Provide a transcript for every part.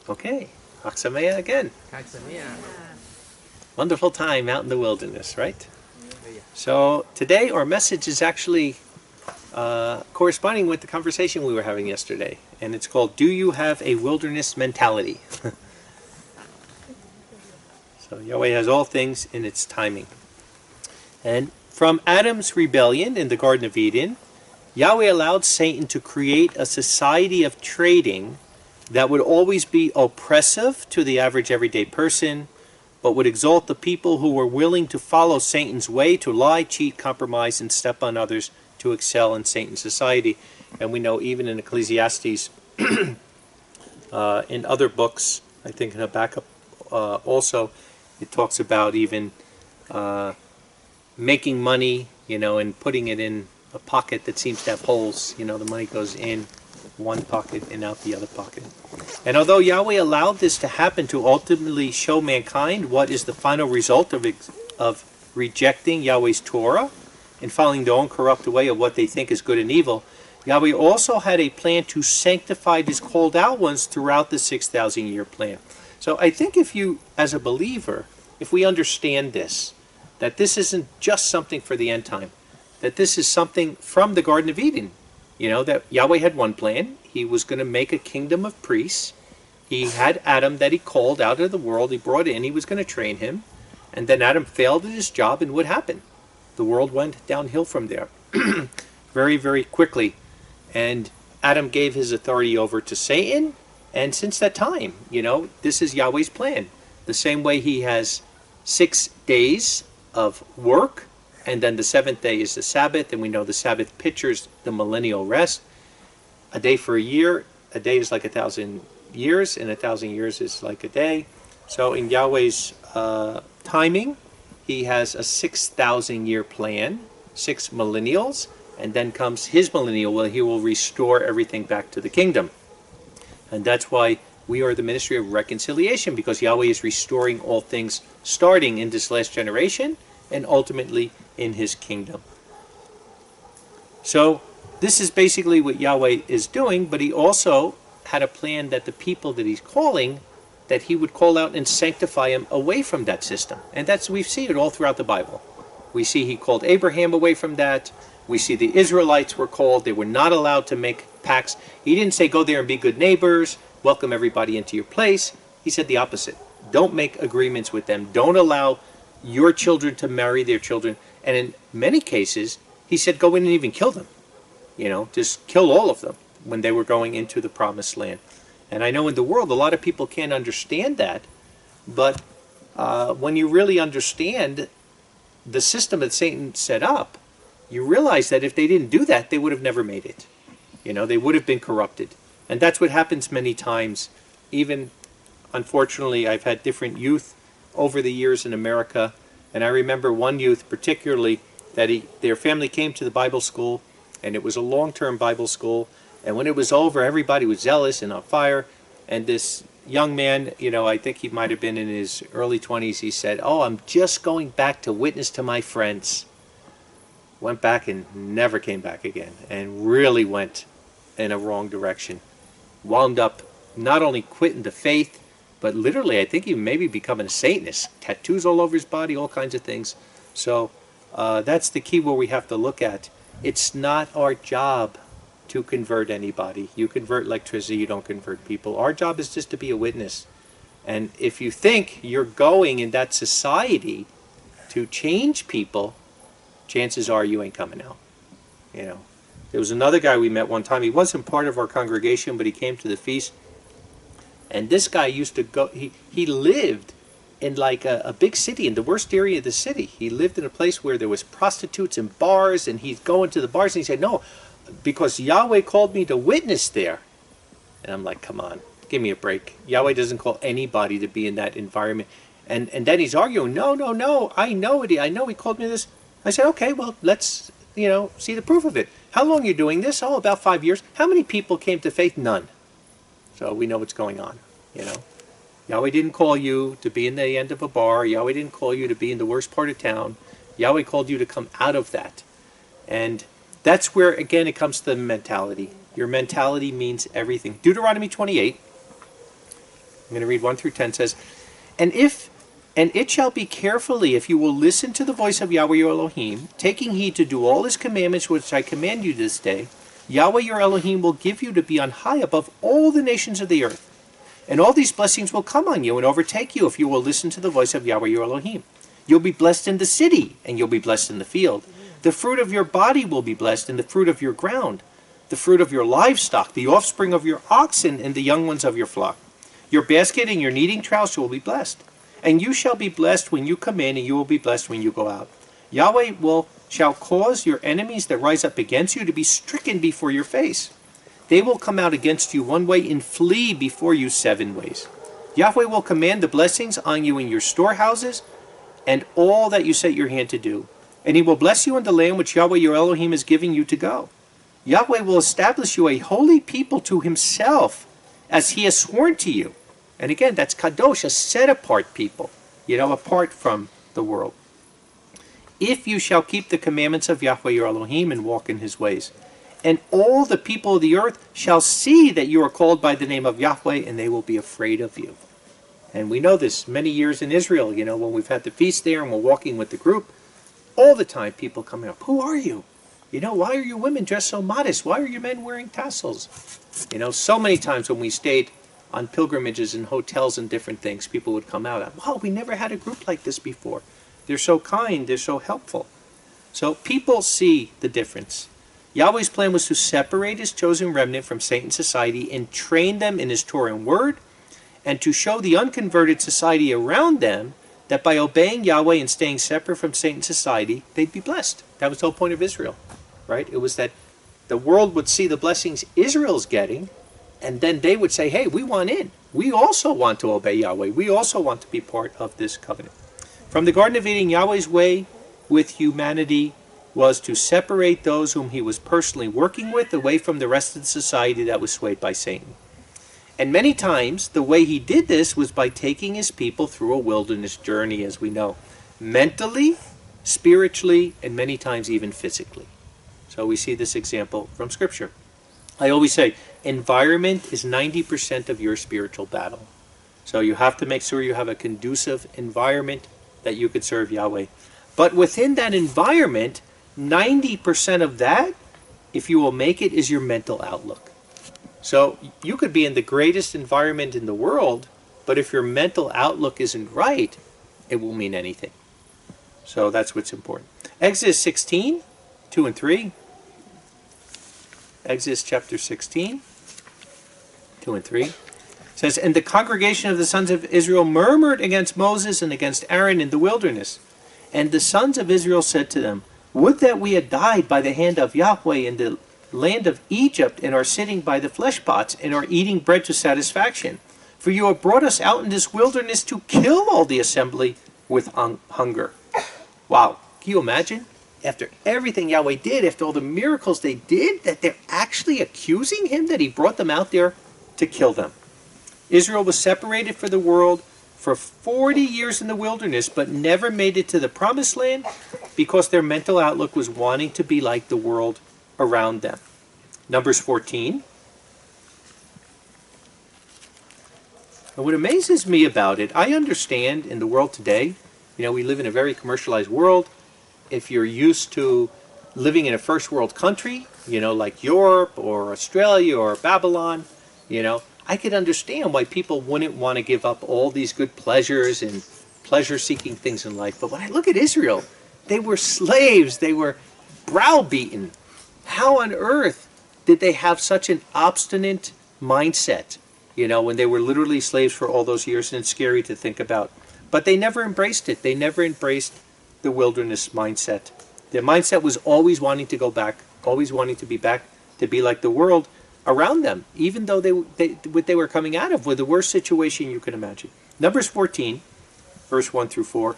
Okay, Aksamea again. Wonderful time out in the wilderness, right? So today our message is actually corresponding with the conversation we were having yesterday, and it's called "Do You Have a Wilderness Mentality?" So Yahweh has all things in its timing. And from Adam's rebellion in the Garden of Eden, Yahweh allowed Satan to create a society of trading that would always be oppressive to the average everyday person, but would exalt the people who were willing to follow Satan's way, to lie, cheat, compromise, and step on others to excel in Satan's society. And we know even in Ecclesiastes, in other books, I think in Habakkuk also, it talks about even making money, and putting it in a pocket that seems to have holes. The money goes in one pocket and out the other pocket. And although Yahweh allowed this to happen to ultimately show mankind what is the final result of rejecting Yahweh's Torah and following their own corrupt way of what they think is good and evil, Yahweh also had a plan to sanctify his called out ones throughout the 6,000-year plan. So I think if you, as a believer, if we understand this, that this isn't just something for the end time, that this is something from the Garden of Eden, that Yahweh had one plan. He was going to make a kingdom of priests. He had Adam that he called out of the world. He brought in. He was going to train him. And then Adam failed at his job, and what happened? The world went downhill from there very, very quickly. And Adam gave his authority over to Satan. And since that time, this is Yahweh's plan. The same way he has 6 days of work, and then the 7th day is the Sabbath, and we know the Sabbath pictures the millennial rest. A day for a year, a day is like 1,000 years, and 1,000 years is like a day. So in Yahweh's timing, he has a 6,000-year plan, 6 millennials, and then comes his millennial, where he will restore everything back to the kingdom. And that's why we are the ministry of reconciliation, because Yahweh is restoring all things, starting in this last generation and ultimately in his kingdom. So this is basically what Yahweh is doing, but he also had a plan that the people that he's calling, that he would call out and sanctify them away from that system. And we see it all throughout the Bible. We see he called Abraham away from that. We see the Israelites were called. They were not allowed to make pacts. He didn't say go there and be good neighbors, welcome everybody into your place. He said the opposite. Don't make agreements with them. Don't allow your children to marry their children. And in many cases, he said go in and even kill them. Just kill all of them when they were going into the promised land. And I know in the world a lot of people can't understand that, but when you really understand the system that Satan set up, you realize that if they didn't do that, they would have never made it. They would have been corrupted. And that's what happens many times. Even, unfortunately, I've had different youth over the years in America, and I remember one youth particularly that their family came to the Bible school, and it was a long-term Bible school, and when it was over, everybody was zealous and on fire, and this young man, I think he might have been in his early 20s, he said, "Oh, I'm just going back to witness to my friends." Went back and never came back again, and really went in a wrong direction. Wound up not only quitting the faith, but literally I think he maybe becoming a Satanist. Tattoos all over his body, all kinds of things. So that's the key where we have to look at. It's not our job to convert anybody. You convert electricity, you don't convert people. Our job is just to be a witness. And if you think you're going in that society to change people, chances are you ain't coming out. There was another guy we met one time. He wasn't part of our congregation, but he came to the feast. And this guy used to go, he lived in like a big city, in the worst area of the city. He lived in a place where there was prostitutes and bars, and he'd go into the bars and he said, "No, because Yahweh called me to witness there." And I'm like, come on, give me a break. Yahweh doesn't call anybody to be in that environment. And then he's arguing, no, I know it. I know he called me this. I said, okay, well, let's, see the proof of it. How long are you doing this? Oh, about 5 years. How many people came to faith? None. So we know what's going on, Yahweh didn't call you to be in the end of a bar. Yahweh didn't call you to be in the worst part of town. Yahweh called you to come out of that. And that's where, again, it comes to the mentality. Your mentality means everything. Deuteronomy 28 I'm going to read 1 through 10. It says, And it shall be carefully, if you will listen to the voice of Yahweh your Elohim, taking heed to do all his commandments which I command you this day, Yahweh your Elohim will give you to be on high above all the nations of the earth. And all these blessings will come on you and overtake you if you will listen to the voice of Yahweh your Elohim. You'll be blessed in the city, and you'll be blessed in the field. The fruit of your body will be blessed, and the fruit of your ground, the fruit of your livestock, the offspring of your oxen, and the young ones of your flock. Your basket and your kneading troughs will be blessed. And you shall be blessed when you come in, and you will be blessed when you go out. Yahweh shall cause your enemies that rise up against you to be stricken before your face. They will come out against you one way and flee before you 7 ways. Yahweh will command the blessings on you in your storehouses and all that you set your hand to do. And he will bless you in the land which Yahweh your Elohim is giving you to go. Yahweh will establish you a holy people to himself, as he has sworn to you. And again, that's kadosh, a set-apart people, apart from the world. If you shall keep the commandments of Yahweh your Elohim and walk in his ways. And all the people of the earth shall see that you are called by the name of Yahweh, and they will be afraid of you. And we know this many years in Israel, when we've had the feast there and we're walking with the group, all the time people coming up, who are you? Why are you women dressed so modest? Why are you men wearing tassels? So many times when we stayed on pilgrimages in hotels and different things, people would come out, wow, we never had a group like this before. They're so kind, they're so helpful. So people see the difference. Yahweh's plan was to separate his chosen remnant from Satan's society and train them in his Torah and word, and to show the unconverted society around them that by obeying Yahweh and staying separate from Satan's society, they'd be blessed. That was the whole point of Israel, right? It was that the world would see the blessings Israel's getting, and then they would say, hey, we want in. We also want to obey Yahweh. We also want to be part of this covenant. From the Garden of Eden, Yahweh's way with humanity was to separate those whom he was personally working with away from the rest of the society that was swayed by Satan. And many times, the way he did this was by taking his people through a wilderness journey, as we know, mentally, spiritually, and many times even physically. So we see this example from Scripture. I always say, environment is 90% of your spiritual battle. So you have to make sure you have a conducive environment that you could serve Yahweh. But within that environment, 90% of that, if you will make it, is your mental outlook. So you could be in the greatest environment in the world, but if your mental outlook isn't right, it won't mean anything. So that's what's important. Exodus 16, 2 and 3. Exodus chapter 16, 2 and 3. It says, And the congregation of the sons of Israel murmured against Moses and against Aaron in the wilderness. And the sons of Israel said to them, Would that we had died by the hand of Yahweh in the land of Egypt, and are sitting by the flesh pots, and are eating bread to satisfaction. For you have brought us out in this wilderness to kill all the assembly with hunger. Wow. Can you imagine? After everything Yahweh did, after all the miracles they did, that they're actually accusing him that he brought them out there to kill them. Israel was separated from the world for 40 years in the wilderness, but never made it to the promised land because their mental outlook was wanting to be like the world around them. Numbers 14. And what amazes me about it, I understand in the world today, we live in a very commercialized world. If you're used to living in a first world country, like Europe or Australia or Babylon, I could understand why people wouldn't want to give up all these good pleasures and pleasure-seeking things in life. But when I look at Israel, they were slaves. They were browbeaten. How on earth did they have such an obstinate mindset, when they were literally slaves for all those years? And it's scary to think about. But they never embraced it. They never embraced the wilderness mindset. Their mindset was always wanting to go back, always wanting to be back, to be like the world around them, even though what they were coming out of was the worst situation you could imagine. Numbers 14, verse 1 through 4.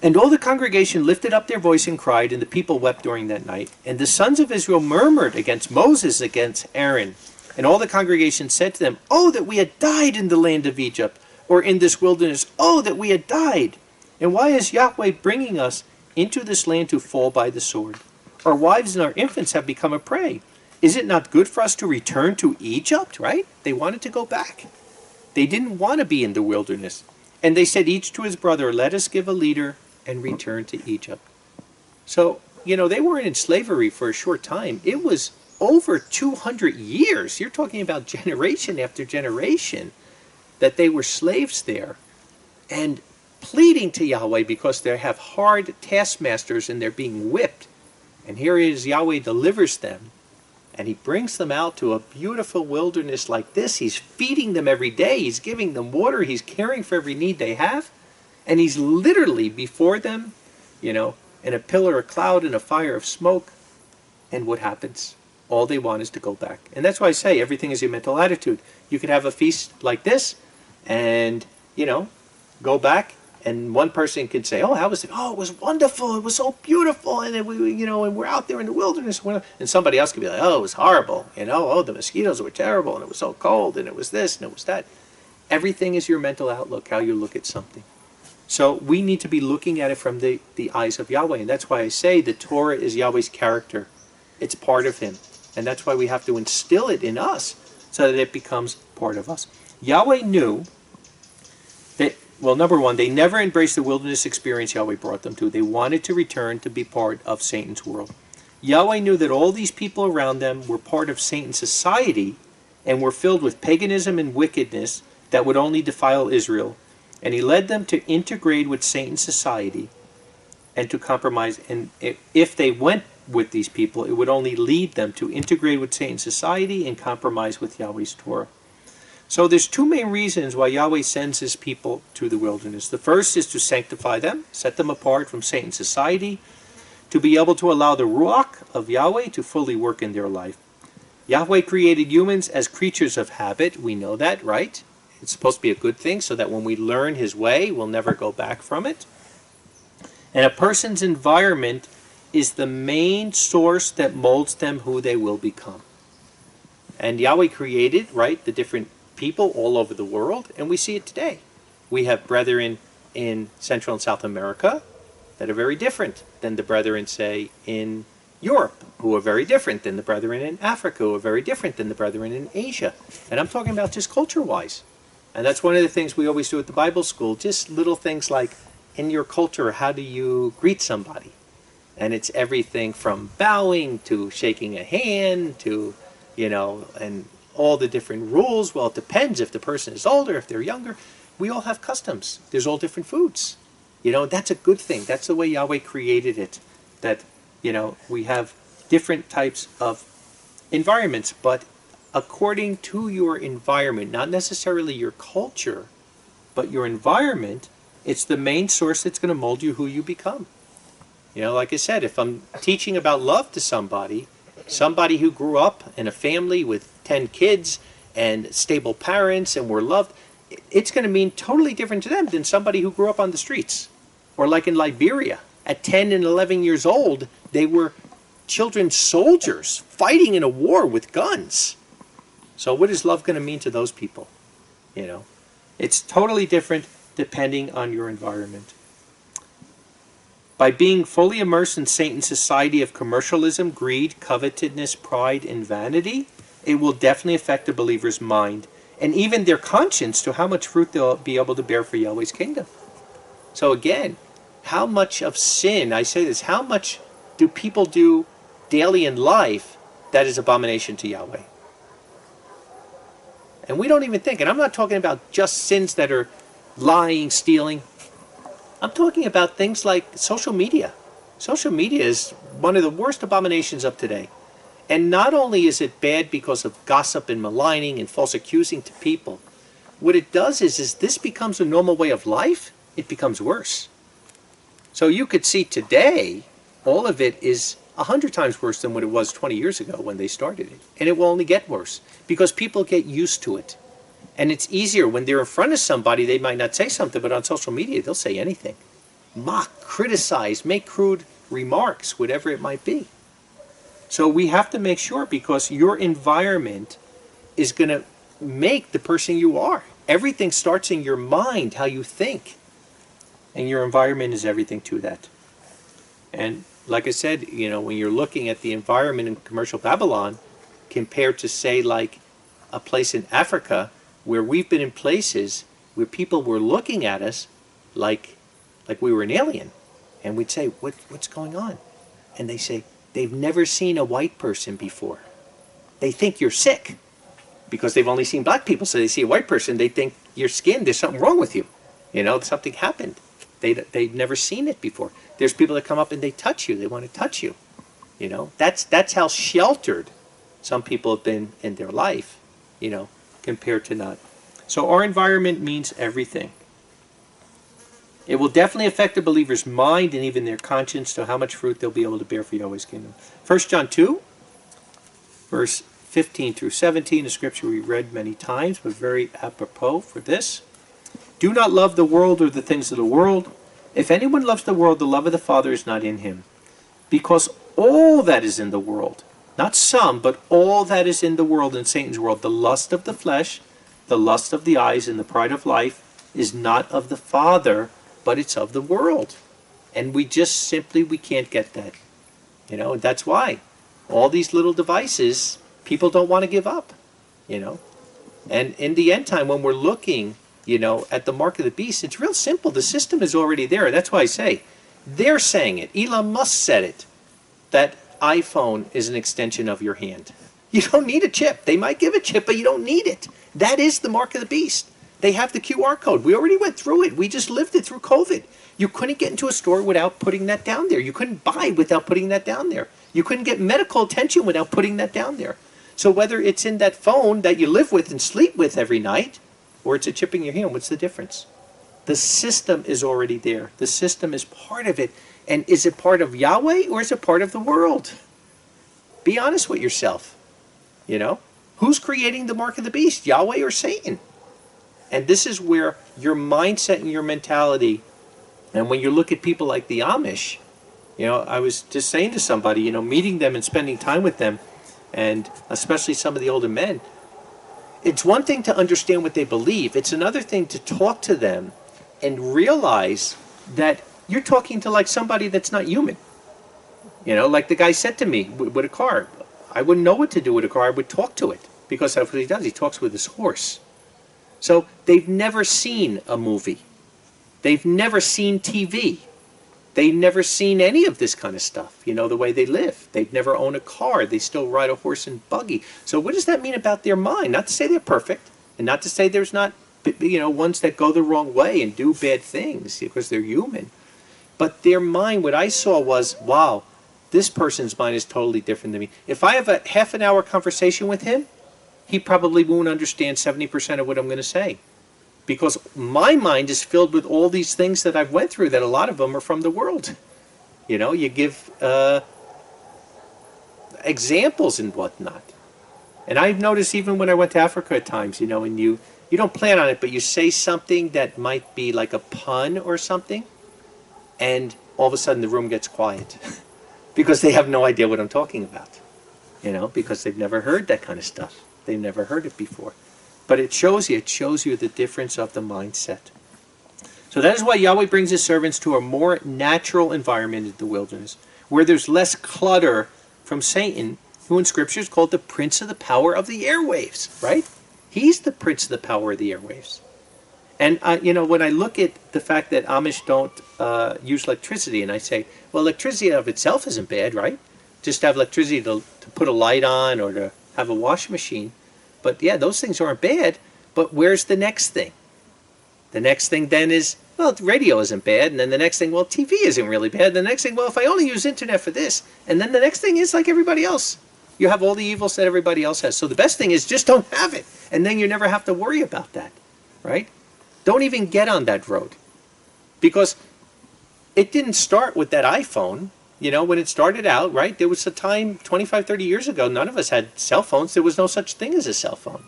And all the congregation lifted up their voice and cried, and the people wept during that night. And the sons of Israel murmured against Moses, against Aaron. And all the congregation said to them, Oh, that we had died in the land of Egypt, or in this wilderness. Oh, that we had died. And why is Yahweh bringing us into this land to fall by the sword? Our wives and our infants have become a prey. Is it not good for us to return to Egypt, right? They wanted to go back. They didn't want to be in the wilderness. And they said each to his brother, let us give a leader and return to Egypt. So, they weren't in slavery for a short time. It was over 200 years. You're talking about generation after generation that they were slaves there. And pleading to Yahweh because they have hard taskmasters and they're being whipped. And here is Yahweh delivers them. And he brings them out to a beautiful wilderness like this. He's feeding them every day. He's giving them water. He's caring for every need they have. And he's literally before them, in a pillar of cloud and a fire of smoke. And what happens? All they want is to go back. And that's why I say everything is a mental attitude. You could have a feast like this and, go back. And one person could say, "Oh, how was it? Oh, it was wonderful. It was so beautiful, and and we're out there in the wilderness." And somebody else could be like, "Oh, it was horrible. Oh, the mosquitoes were terrible, and it was so cold, and it was this, and it was that." Everything is your mental outlook, how you look at something. So we need to be looking at it from the eyes of Yahweh, and that's why I say the Torah is Yahweh's character. It's part of Him, and that's why we have to instill it in us so that it becomes part of us. Yahweh knew that. Well, number one, they never embraced the wilderness experience Yahweh brought them to. They wanted to return to be part of Satan's world. Yahweh knew that all these people around them were part of Satan's society and were filled with paganism and wickedness that would only defile Israel. And he led them to integrate with Satan's society and to compromise. And if they went with these people, it would only lead them to integrate with Satan's society and compromise with Yahweh's Torah. So there's two main reasons why Yahweh sends his people to the wilderness. The first is to sanctify them, set them apart from Satan's society, to be able to allow the Ruach of Yahweh to fully work in their life. Yahweh created humans as creatures of habit. We know that, right? It's supposed to be a good thing so that when we learn his way, we'll never go back from it. And a person's environment is the main source that molds them who they will become. And Yahweh created, right, the different people all over the world, and we see it today. We have brethren in Central and South America that are very different than the brethren, say, in Europe, who are very different than the brethren in Africa, who are very different than the brethren in Asia. And I'm talking about just culture-wise. And that's one of the things we always do at the Bible school, just little things like, in your culture, how do you greet somebody? And it's everything from bowing to shaking a hand to, and all the different rules. Well, it depends if the person is older, if they're younger. We all have customs. There's all different foods. That's a good thing. That's the way Yahweh created it. That, we have different types of environments, but according to your environment, not necessarily your culture, but your environment, it's the main source that's going to mold you who you become. Like I said, if I'm teaching about love to somebody who grew up in a family with 10 kids and stable parents and were loved, it's going to mean totally different to them than somebody who grew up on the streets. Or like in Liberia, at 10 and 11 years old, they were children soldiers fighting in a war with guns. So what is love going to mean to those people? It's totally different depending on your environment. By being fully immersed in Satan's society of commercialism, greed, covetousness, pride, and vanity, it will definitely affect the believer's mind and even their conscience to how much fruit they'll be able to bear for Yahweh's kingdom. So again, how much of sin, I say this, how much do people do daily in life that is abomination to Yahweh? And we don't even think, and I'm not talking about just sins that are lying, stealing. I'm talking about things like social media. Social media is one of the worst abominations of today. And not only is it bad because of gossip and maligning and false accusing to people, what it does is this becomes a normal way of life, it becomes worse. So you could see today, all of it is 100 times worse than what it was 20 years ago when they started it. And it will only get worse because people get used to it. And it's easier when they're in front of somebody, they might not say something, but on social media, they'll say anything. Mock, criticize, make crude remarks, whatever it might be. So we have to make sure, because your environment is going to make the person you are. Everything starts in your mind, how you think. And your environment is everything to that. And like I said, when you're looking at the environment in commercial Babylon, compared to, say, like a place in Africa, where we've been in places where people were looking at us like we were an alien. And we'd say, what's going on? And they say, they've never seen a white person before. They think you're sick because they've only seen black people. So they see a white person, they think your skin, there's something wrong with you. You know, something happened. They've never seen it before. There's people that come up and they touch you. They want to touch you. You know, that's how sheltered some people have been in their life, you know, compared to not. So our environment means everything. It will definitely affect the believer's mind and even their conscience to how much fruit they'll be able to bear for Yahweh's kingdom. 1 John 2, verse 15 through 17, a scripture we read many times, but very apropos for this. Do not love the world or the things of the world. If anyone loves the world, the love of the Father is not in him. Because all that is in the world, not some, but all that is in the world, in Satan's world, the lust of the flesh, the lust of the eyes, and the pride of life, is not of the Father, but it's of the world. And we can't get that. You know, that's why all these little devices, people don't want to give up, you know. And in the end time, when we're looking, you know, at the mark of the beast, it's real simple. The system is already there. That's why I say, they're saying it. Elon Musk said it, that iPhone is an extension of your hand. You don't need a chip. They might give a chip, but you don't need it. That is the mark of the beast. They have the QR code. We already went through it. We just lived it through COVID. You couldn't get into a store without putting that down there. You couldn't buy without putting that down there. You couldn't get medical attention without putting that down there. So whether it's in that phone that you live with and sleep with every night, or it's a chip in your hand, what's the difference? The system is already there. The system is part of it. And is it part of Yahweh or is it part of the world? Be honest with yourself. You know? Who's creating the mark of the beast? Yahweh or Satan? And this is where your mindset and your mentality, and when you look at people like the Amish, you know, I was just saying to somebody, you know, meeting them and spending time with them, and especially some of the older men, it's one thing to understand what they believe. It's another thing to talk to them and realize that you're talking to like somebody that's not human. You know, like the guy said to me with a car, I wouldn't know what to do with a car. I would talk to it because that's what he does. He talks with his horse. So they've never seen a movie. They've never seen TV. They've never seen any of this kind of stuff, you know, the way they live. They've never owned a car. They still ride a horse and buggy. So what does that mean about their mind? Not to say they're perfect, and not to say there's not, you know, ones that go the wrong way and do bad things because they're human. But their mind, what I saw was, wow, this person's mind is totally different than me. If I have a half an hour conversation with him, he probably won't understand 70% of what I'm going to say. Because my mind is filled with all these things that I've went through, that a lot of them are from the world. You know, you give examples and whatnot. And I've noticed even when I went to Africa at times, you know, and you don't plan on it, but you say something that might be like a pun or something, and all of a sudden the room gets quiet. Because they have no idea what I'm talking about. You know, because they've never heard that kind of stuff. They've never heard it before. But it shows you the difference of the mindset. So that is why Yahweh brings his servants to a more natural environment in the wilderness, where there's less clutter from Satan, who in Scripture is called the prince of the power of the airwaves, right? He's the prince of the power of the airwaves. And, you know, when I look at the fact that Amish don't use electricity, and I say, well, electricity of itself isn't bad, right? Just to have electricity to put a light on or to have a washing machine. But yeah, those things aren't bad, but where's the next thing? The next thing then is, well, radio isn't bad, and then the next thing, well, TV isn't really bad. The next thing, well, if I only use internet for this, and then the next thing is like everybody else. You have all the evils that everybody else has. So the best thing is just don't have it, and then you never have to worry about that, right? Don't even get on that road. Because it didn't start with that iPhone. You know, when it started out, right, there was a time 25, 30 years ago, none of us had cell phones. There was no such thing as a cell phone.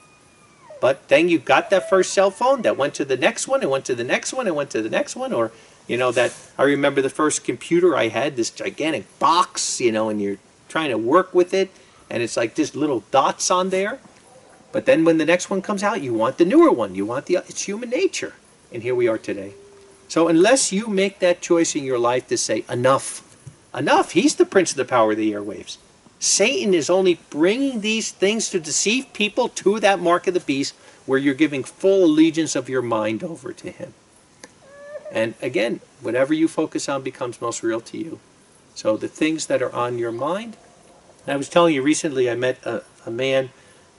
But then you got that first cell phone that went to the next one, and went to the next one, and went to the next one. Or, you know, that I remember the first computer I had, this gigantic box, you know, and you're trying to work with it, and it's like just little dots on there. But then when the next one comes out, you want the newer one. You want it's human nature. And here we are today. So unless you make that choice in your life to say, enough, enough, he's the prince of the power of the airwaves. Satan is only bringing these things to deceive people to that mark of the beast, where you're giving full allegiance of your mind over to Him. And again, whatever you focus on becomes most real to you. So the things that are on your mind. And I was telling you recently, I met a man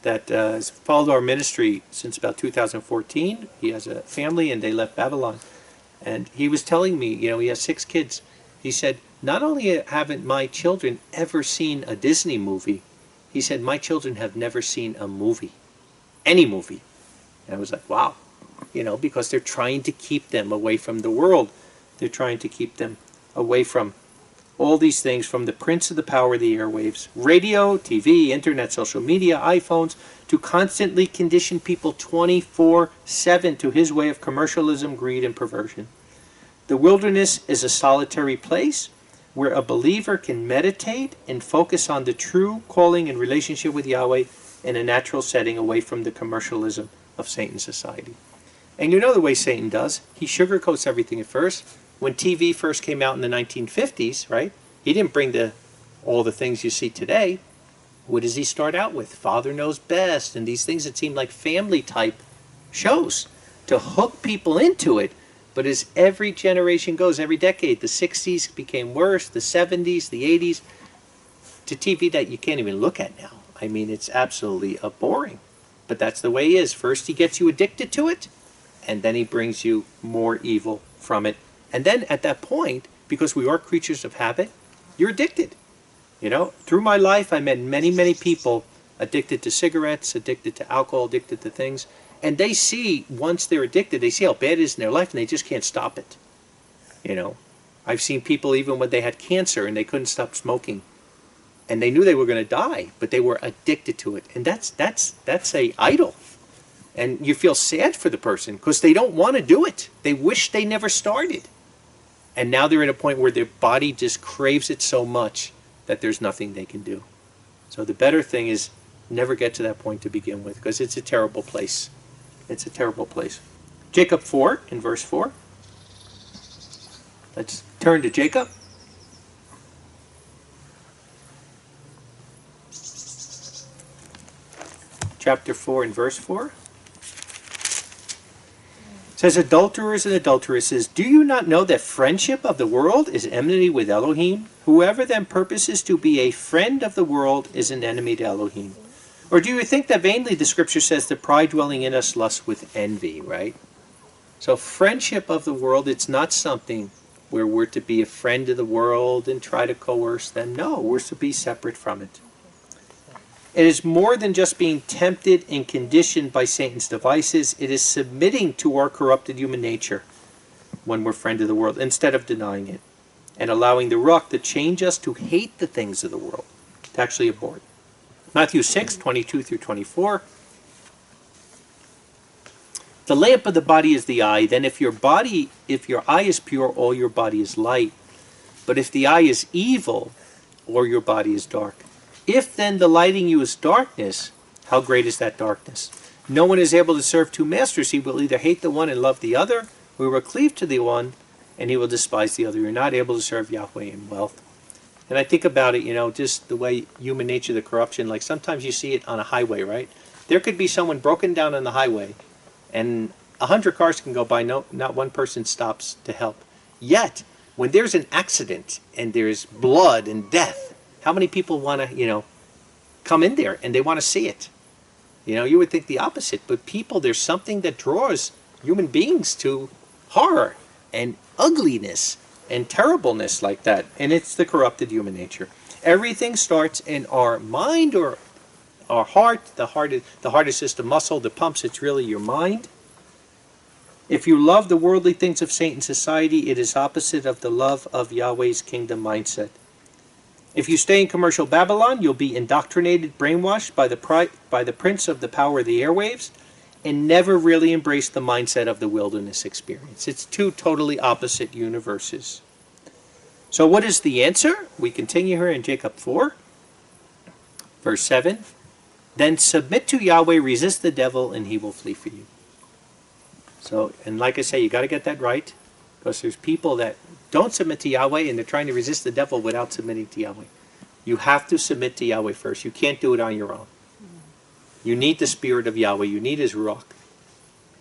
that has followed our ministry since about 2014. He has a family and they left Babylon. And he was telling me, you know, he has 6 kids. He said, not only haven't my children ever seen a Disney movie, he said, my children have never seen a movie. Any movie. And I was like, wow. You know, because they're trying to keep them away from the world. They're trying to keep them away from all these things, from the prince of the power of the airwaves, radio, TV, internet, social media, iPhones, to constantly condition people 24/7 to his way of commercialism, greed, and perversion. The wilderness is a solitary place where a believer can meditate and focus on the true calling and relationship with Yahweh in a natural setting away from the commercialism of Satan's society. And you know the way Satan does. He sugarcoats everything at first. When TV first came out in the 1950s, right? He didn't bring all the things you see today. What does he start out with? Father Knows Best and these things that seem like family type shows to hook people into it. But as every generation goes, every decade, the 60s became worse, the 70s, the 80s, to TV that you can't even look at now. I mean, it's absolutely boring. But that's the way he is. First he gets you addicted to it, and then he brings you more evil from it. And then at that point, because we are creatures of habit, you're addicted. You know, through my life, I met many, many people addicted to cigarettes, addicted to alcohol, addicted to things. And they see, once they're addicted, they see how bad it is in their life, and they just can't stop it. You know, I've seen people even when they had cancer and they couldn't stop smoking. And they knew they were going to die, but they were addicted to it. And that's a idol. And you feel sad for the person because they don't want to do it. They wish they never started. And now they're at a point where their body just craves it so much that there's nothing they can do. So the better thing is never get to that point to begin with, because it's a terrible place. It's a terrible place. Jacob 4 in verse 4. Let's turn to Jacob. Chapter 4 and verse 4. It says, adulterers and adulteresses, do you not know that friendship of the world is enmity with Elohim? Whoever then purposes to be a friend of the world is an enemy to Elohim. Or do you think that vainly the scripture says the pride dwelling in us lusts with envy, right? So friendship of the world, it's not something where we're to be a friend of the world and try to coerce them. No, we're to be separate from it. It is more than just being tempted and conditioned by Satan's devices. It is submitting to our corrupted human nature when we're friend of the world, instead of denying it, and allowing the Ruach to change us to hate the things of the world, to actually abhor it. Matthew 6, 22 through 24. The lamp of the body is the eye. Then if your eye is pure, all your body is light. But if the eye is evil, all your body is dark. If then the lighting you is darkness, how great is that darkness? No one is able to serve 2 masters. He will either hate the one and love the other, or he will cleave to the one and he will despise the other. You're not able to serve Yahweh in wealth. And I think about it, you know, just the way human nature, the corruption, like sometimes you see it on a highway, right? There could be someone broken down on the highway and 100 cars can go by, not one person stops to help. Yet, when there's an accident and there's blood and death, how many people want to, you know, come in there and they want to see it? You know, you would think the opposite. But people, there's something that draws human beings to horror and ugliness and terribleness like that. And it's the corrupted human nature. Everything starts in our mind or our heart. The heart is just a muscle that pumps. It's really your mind. If you love the worldly things of Satan's society, it is opposite of the love of Yahweh's kingdom mindset. If you stay in commercial Babylon, you'll be indoctrinated, brainwashed by the prince of the power of the airwaves, and never really embrace the mindset of the wilderness experience. It's 2 totally opposite universes. So what is the answer? We continue here in Jacob 4, verse 7. Then submit to Yahweh, resist the devil, and he will flee for you. So, and like I say, you got to get that right, because there's people that don't submit to Yahweh and they're trying to resist the devil without submitting to Yahweh. You have to submit to Yahweh first. You can't do it on your own. You need the Spirit of Yahweh. You need His Ruach.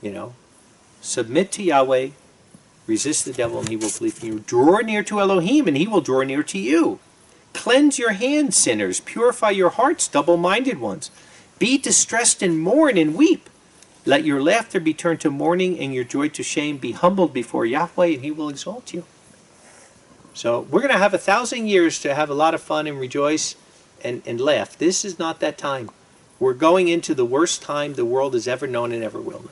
You know, submit to Yahweh, resist the devil, and he will flee from you. Draw near to Elohim, and he will draw near to you. Cleanse your hands, sinners. Purify your hearts, double-minded ones. Be distressed and mourn and weep. Let your laughter be turned to mourning and your joy to shame. Be humbled before Yahweh, and he will exalt you. So we're going to have 1,000 years to have a lot of fun and rejoice and laugh. This is not that time. We're going into the worst time the world has ever known and ever will know.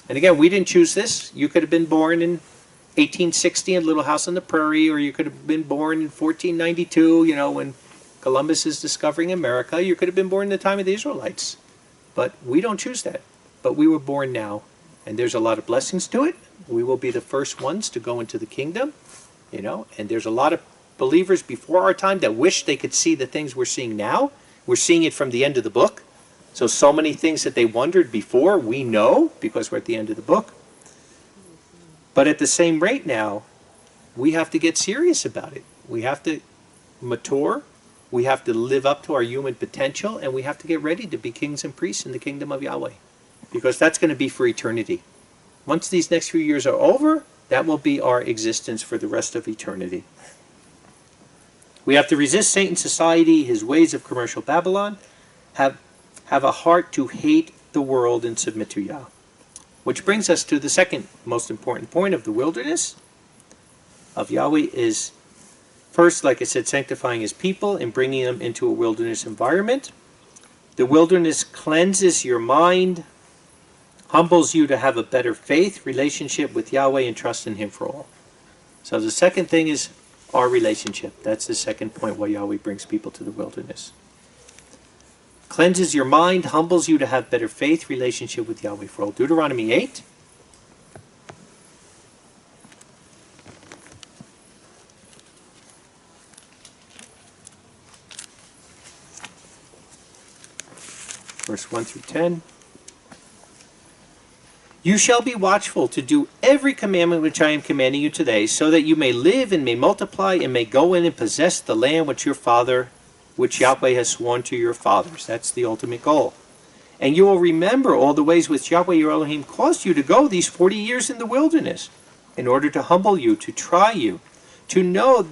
And again, we didn't choose this. You could have been born in 1860 in a little house on the prairie, or you could have been born in 1492, you know, when Columbus is discovering America. You could have been born in the time of the Israelites. But we don't choose that. But we were born now, and there's a lot of blessings to it. We will be the first ones to go into the kingdom, you know, and there's a lot of believers before our time that wish they could see the things we're seeing now. We're seeing it from the end of the book. So many things that they wondered before, we know, because we're at the end of the book. But at the same rate now, we have to get serious about it. We have to mature. We have to live up to our human potential, and we have to get ready to be kings and priests in the kingdom of Yahweh, because that's going to be for eternity. Once these next few years are over, that will be our existence for the rest of eternity. We have to resist Satan's society, his ways of commercial Babylon, have a heart to hate the world and submit to Yah. Which brings us to the second most important point of the wilderness of Yahweh is, first, like I said, sanctifying his people and bringing them into a wilderness environment. The wilderness cleanses your mind, humbles you to have a better faith relationship with Yahweh and trust in him for all. So the second thing is our relationship. That's the second point why Yahweh brings people to the wilderness. Cleanses your mind, humbles you to have better faith relationship with Yahweh for all. Deuteronomy 8. Verse 1 through 10. You shall be watchful to do every commandment which I am commanding you today, so that you may live and may multiply and may go in and possess the land which Yahweh has sworn to your fathers. That's the ultimate goal. And you will remember all the ways which Yahweh your Elohim caused you to go these 40 years in the wilderness, in order to humble you, to try you, to know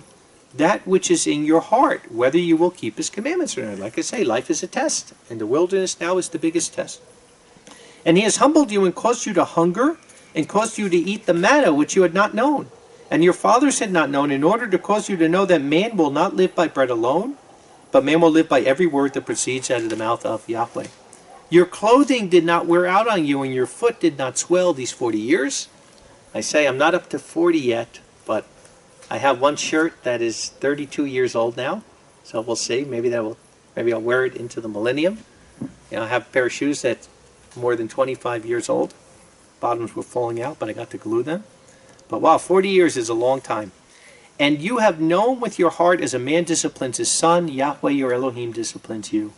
that which is in your heart, whether you will keep his commandments or not. Like I say, life is a test, and the wilderness now is the biggest test. And he has humbled you and caused you to hunger, and caused you to eat the manna which you had not known, and your fathers had not known, in order to cause you to know that man will not live by bread alone, but man will live by every word that proceeds out of the mouth of Yahweh. Your clothing did not wear out on you, and your foot did not swell these 40 years. I say I'm not up to 40 yet, but I have one shirt that is 32 years old now. So we'll see. Maybe I'll wear it into the millennium. You know, I have a pair of shoes that's more than 25 years old. Bottoms were falling out, but I got to glue them. But wow, 40 years is a long time. And you have known with your heart, as a man disciplines his son, Yahweh your Elohim disciplines you.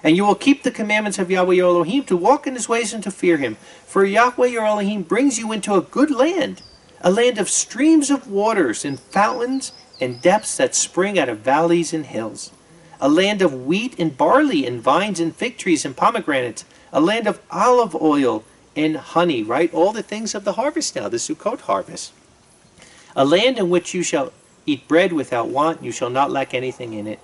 And you will keep the commandments of Yahweh your Elohim, to walk in his ways and to fear him. For Yahweh your Elohim brings you into a good land, a land of streams of waters and fountains and depths that spring out of valleys and hills. A land of wheat and barley and vines and fig trees and pomegranates. A land of olive oil and honey, right? All the things of the harvest now, the Sukkot harvest. A land in which you shall eat bread without want, you shall not lack anything in it.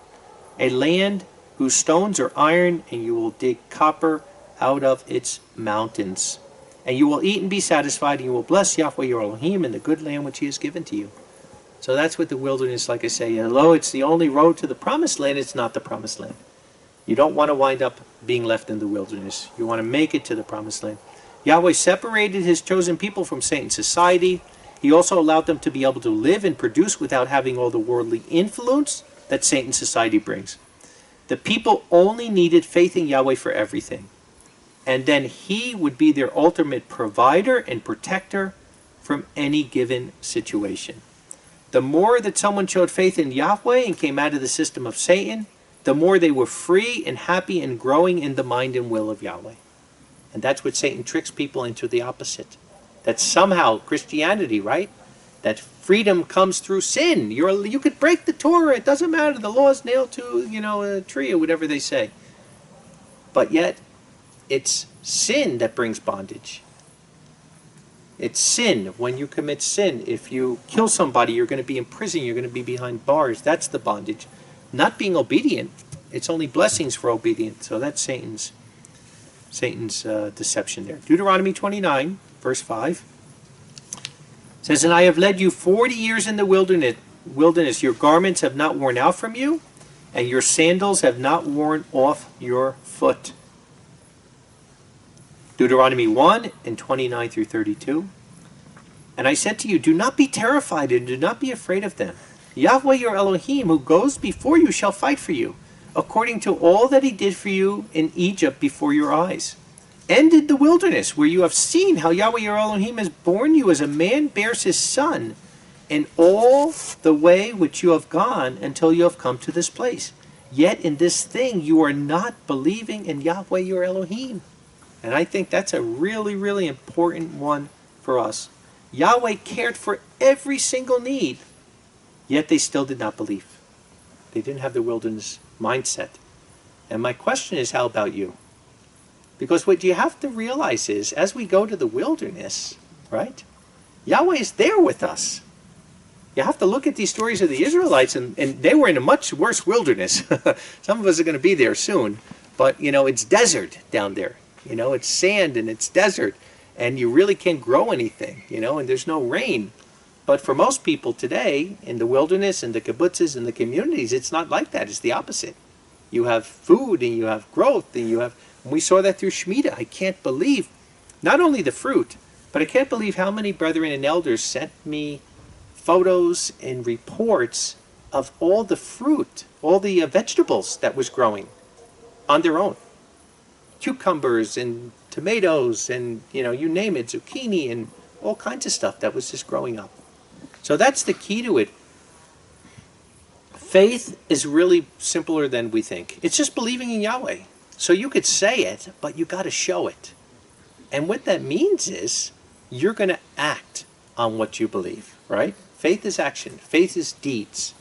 A land whose stones are iron, and you will dig copper out of its mountains. And you will eat and be satisfied, and you will bless Yahweh your Elohim in the good land which he has given to you. So that's what the wilderness, like I say, although it's the only road to the promised land, it's not the promised land. You don't want to wind up being left in the wilderness. You want to make it to the promised land. Yahweh separated his chosen people from Satan's society. He also allowed them to be able to live and produce without having all the worldly influence that Satan's society brings. The people only needed faith in Yahweh for everything. And then he would be their ultimate provider and protector from any given situation. The more that someone showed faith in Yahweh and came out of the system of Satan, the more they were free and happy and growing in the mind and will of Yahweh. And that's what Satan tricks people into, the opposite. That somehow Christianity, right? That freedom comes through sin. You could break the Torah. It doesn't matter. The law is nailed to, a tree or whatever they say. But yet, it's sin that brings bondage. It's sin. When you commit sin, if you kill somebody, you're going to be in prison. You're going to be behind bars. That's the bondage. Not being obedient. It's only blessings for obedience. So that's Satan's deception there. Deuteronomy 29, verse 5 says, "And I have led you 40 years in the wilderness. Your garments have not worn out from you, and your sandals have not worn off your foot." Deuteronomy 1 and 29 through 32. "And I said to you, do not be terrified and do not be afraid of them. Yahweh your Elohim, who goes before you, shall fight for you, according to all that he did for you in Egypt before your eyes, and in the wilderness, where you have seen how Yahweh your Elohim has borne you as a man bears his son, in all the way which you have gone until you have come to this place. Yet in this thing you are not believing in Yahweh your Elohim." And I think that's a really, really important one for us. Yahweh cared for every single need, yet they still did not believe. They didn't have the wilderness mindset. And my question is, how about you? Because what you have to realize is, as we go to the wilderness, right, Yahweh is there with us. You have to look at these stories of the Israelites, and they were in a much worse wilderness. Some of us are going to be there soon. But, it's desert down there. It's sand and it's desert. And you really can't grow anything, and there's no rain. But for most people today, in the wilderness, in the kibbutzes, in the communities, it's not like that. It's the opposite. You have food and you have growth and you have... We saw that through Shemitah. I can't believe, not only the fruit, but I can't believe how many brethren and elders sent me photos and reports of all the fruit, all the vegetables that was growing on their own. Cucumbers and tomatoes and, you name it, zucchini and all kinds of stuff that was just growing up. So that's the key to it. Faith is really simpler than we think. It's just believing in Yahweh. So you could say it, but you got to show it. And what that means is you're going to act on what you believe, right? Faith is action. Faith is deeds.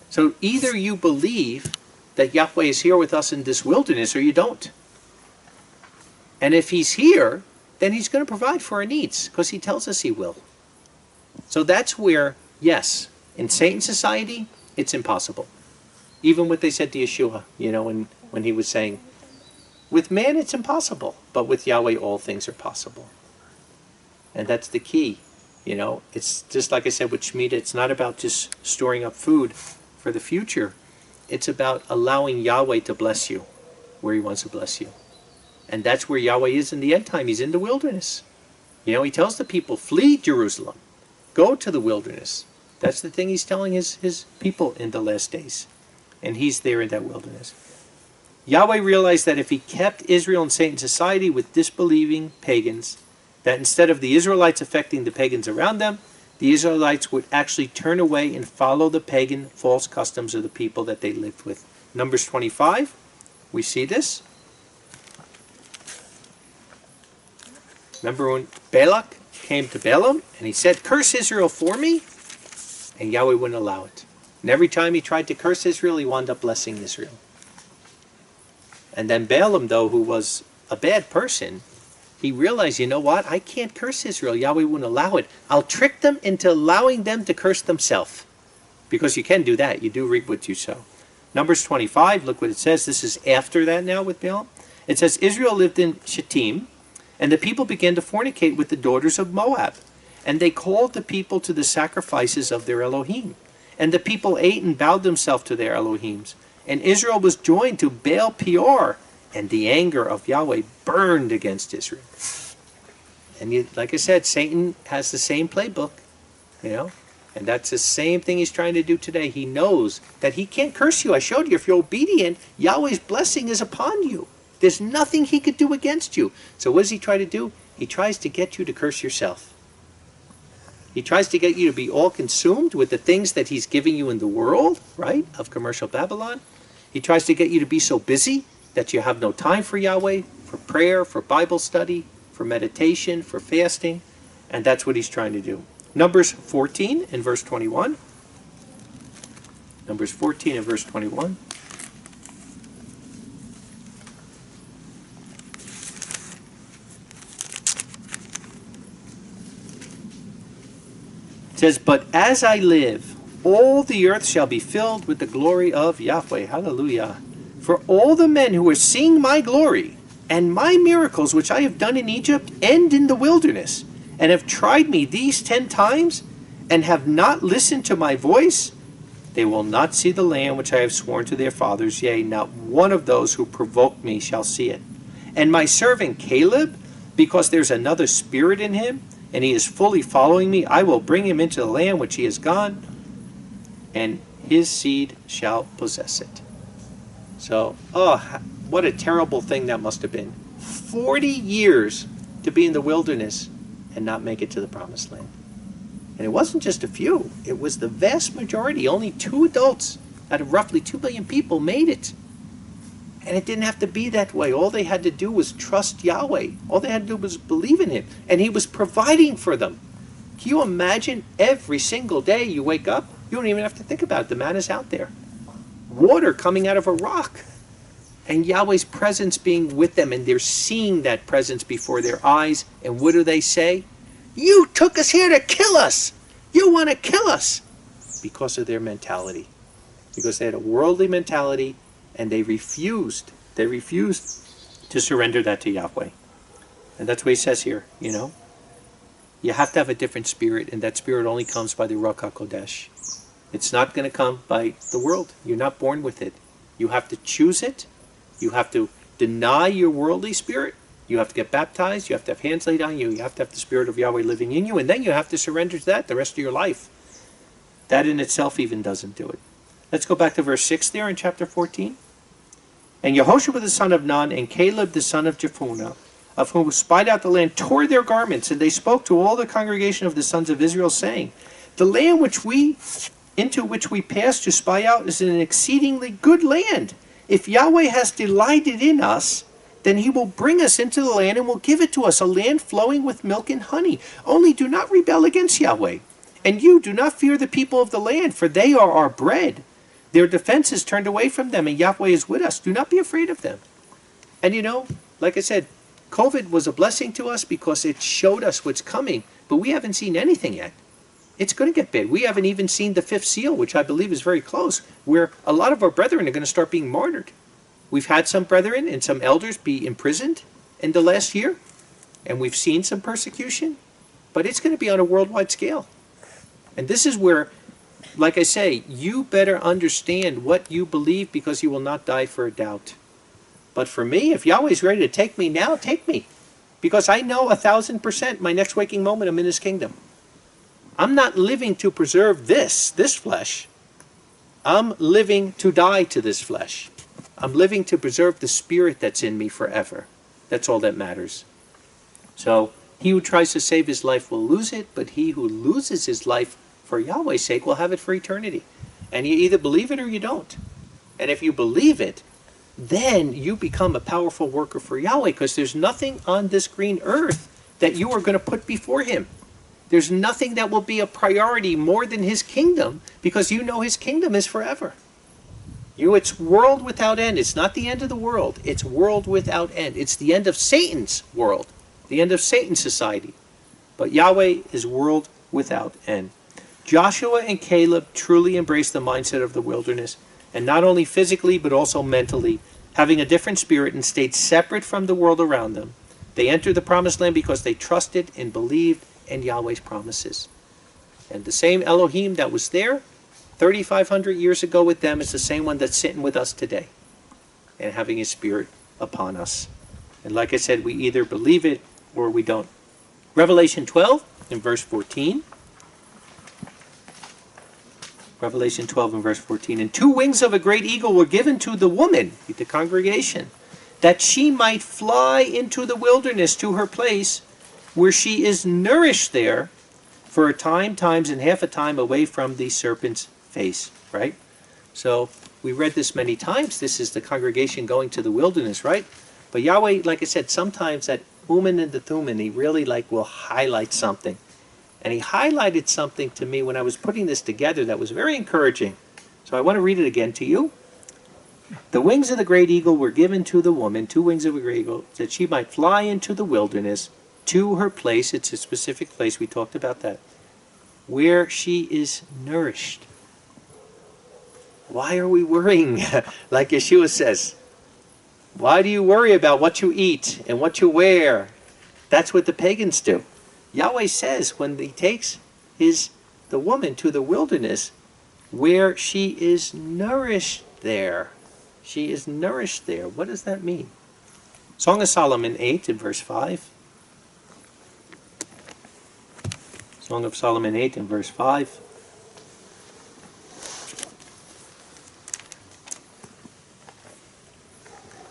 So either you believe that Yahweh is here with us in this wilderness or you don't. And if he's here, then he's going to provide for our needs because he tells us he will. So that's where, yes, in Satan's society, it's impossible. Even what they said to Yeshua, when he was saying, with man it's impossible, but with Yahweh all things are possible. And that's the key. It's just like I said with Shemitah, it's not about just storing up food for the future. It's about allowing Yahweh to bless you where he wants to bless you. And that's where Yahweh is in the end time. He's in the wilderness. He tells the people, flee Jerusalem. Go to the wilderness. That's the thing he's telling his people in the last days. And he's there in that wilderness. Yahweh realized that if he kept Israel in Satan's society with disbelieving pagans, that instead of the Israelites affecting the pagans around them, the Israelites would actually turn away and follow the pagan false customs of the people that they lived with. Numbers 25, we see this. Remember when Balak came to Balaam and he said, curse Israel for me? And Yahweh wouldn't allow it. And every time he tried to curse Israel, he wound up blessing Israel. And then Balaam, though, who was a bad person, he realized, you know what? I can't curse Israel. Yahweh wouldn't allow it. I'll trick them into allowing them to curse themselves. Because you can do that. You do reap what you sow. Numbers 25, look what it says. This is after that now with Balaam. It says, Israel lived in Shittim, and the people began to fornicate with the daughters of Moab. And they called the people to the sacrifices of their Elohim. And the people ate and bowed themselves to their Elohims. And Israel was joined to Baal Peor, and the anger of Yahweh burned against Israel. And like I said, Satan has the same playbook, and that's the same thing he's trying to do today. He knows that he can't curse you. I showed you, if you're obedient, Yahweh's blessing is upon you. There's nothing he could do against you. So what does he try to do? He tries to get you to curse yourself. He tries to get you to be all consumed with the things that he's giving you in the world, right, of commercial Babylon. He tries to get you to be so busy that you have no time for Yahweh, for prayer, for Bible study, for meditation, for fasting. And that's what he's trying to do. Numbers 14 and verse 21. Numbers 14 and verse 21. It says, but as I live, all the earth shall be filled with the glory of Yahweh. Hallelujah. For all the men who are seeing my glory and my miracles which I have done in Egypt and in the wilderness, and have tried me these 10 times, and have not listened to my voice, they will not see the land which I have sworn to their fathers, yea, not one of those who provoked me shall see it. And my servant Caleb, because there's another spirit in him, and he is fully following me, I will bring him into the land which he has gone, and his seed shall possess it. So, what a terrible thing that must have been. 40 years to be in the wilderness and not make it to the promised land. And it wasn't just a few. It was the vast majority. Only 2 adults out of roughly 2 billion people made it. And it didn't have to be that way. All they had to do was trust Yahweh. All they had to do was believe in him. And he was providing for them. Can you imagine every single day you wake up? You don't even have to think about it. The manna's out there. Water coming out of a rock. And Yahweh's presence being with them. And they're seeing that presence before their eyes. And what do they say? You took us here to kill us. You want to kill us. Because of their mentality. Because they had a worldly mentality. And they refused to surrender that to Yahweh. And that's what he says here, you know. You have to have a different spirit, and that spirit only comes by the Ruach HaKodesh. It's not going to come by the world. You're not born with it. You have to choose it. You have to deny your worldly spirit. You have to get baptized. You have to have hands laid on you. You have to have the spirit of Yahweh living in you, and then you have to surrender to that the rest of your life. That in itself even doesn't do it. Let's go back to verse 6 there in chapter 14. And Yehoshua the son of Nun and Caleb the son of Jephunneh, of whom spied out the land, tore their garments, and they spoke to all the congregation of the sons of Israel, saying, the land into which we passed to spy out is an exceedingly good land. If Yahweh has delighted in us, then he will bring us into the land and will give it to us, a land flowing with milk and honey. Only do not rebel against Yahweh. And you do not fear the people of the land, for they are our bread. Their defense is turned away from them, and Yahweh is with us. Do not be afraid of them. And you know, like I said, COVID was a blessing to us because it showed us what's coming, but we haven't seen anything yet. It's going to get bad. We haven't even seen the 5th seal, which I believe is very close, where a lot of our brethren are going to start being martyred. We've had some brethren and some elders be imprisoned in the last year, and we've seen some persecution, but it's going to be on a worldwide scale. And this is where, like I say, you better understand what you believe, because you will not die for a doubt. But for me, if Yahweh's ready to take me now, take me. Because I know 1,000% my next waking moment I'm in his kingdom. I'm not living to preserve this flesh. I'm living to die to this flesh. I'm living to preserve the spirit that's in me forever. That's all that matters. So, he who tries to save his life will lose it, but he who loses his life for Yahweh's sake will have it for eternity. And you either believe it or you don't. And if you believe it, then you become a powerful worker for Yahweh, because there's nothing on this green earth that you are going to put before him. There's nothing that will be a priority more than his kingdom, because you know his kingdom is forever. It's world without end. It's not the end of the world. It's world without end. It's the end of Satan's world, the end of Satan's society. But Yahweh is world without end. Joshua and Caleb truly embraced the mindset of the wilderness, and not only physically but also mentally, having a different spirit and stayed separate from the world around them. They entered the promised land because they trusted and believed in Yahweh's promises. And the same Elohim that was there 3,500 years ago with them is the same one that's sitting with us today and having his spirit upon us. And like I said, we either believe it or we don't. Revelation 12 in verse 14. Revelation 12 and verse 14. And 2 wings of a great eagle were given to the woman, the congregation, that she might fly into the wilderness to her place, where she is nourished there for a time, times, and half a time away from the serpent's face. Right? So we read this many times. This is the congregation going to the wilderness, right? But Yahweh, like I said, sometimes that Uman and the Thuman, he really will highlight something. And he highlighted something to me when I was putting this together that was very encouraging. So I want to read it again to you. The wings of the great eagle were given to the woman, 2 wings of a great eagle, that she might fly into the wilderness to her place. It's a specific place. We talked about that. where she is nourished. Why are we worrying? Like Yeshua says, why do you worry about what you eat and what you wear? That's what the pagans do. Yahweh says when he takes the woman to the wilderness, where she is nourished there. She is nourished there. What does that mean? Song of Solomon 8 in verse 5. Song of Solomon 8 in verse 5.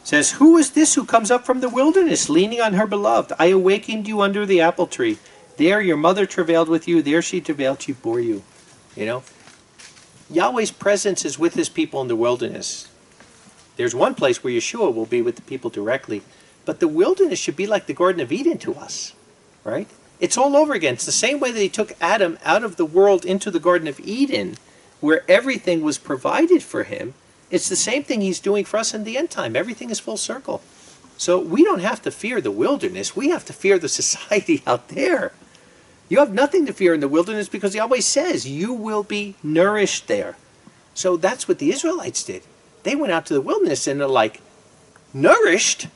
Says, who is this who comes up from the wilderness, leaning on her beloved? I awakened you under the apple tree. There your mother travailed with you. There she travailed, she bore you. You know? Yahweh's presence is with his people in the wilderness. There's one place where Yeshua will be with the people directly. But the wilderness should be like the Garden of Eden to us. Right? It's all over again. It's the same way that he took Adam out of the world into the Garden of Eden, where everything was provided for him. It's the same thing he's doing for us in the end time. Everything is full circle. So we don't have to fear the wilderness. We have to fear the society out there. You have nothing to fear in the wilderness because Yahweh says you will be nourished there. So that's what the Israelites did. They went out to the wilderness and they're like, nourished?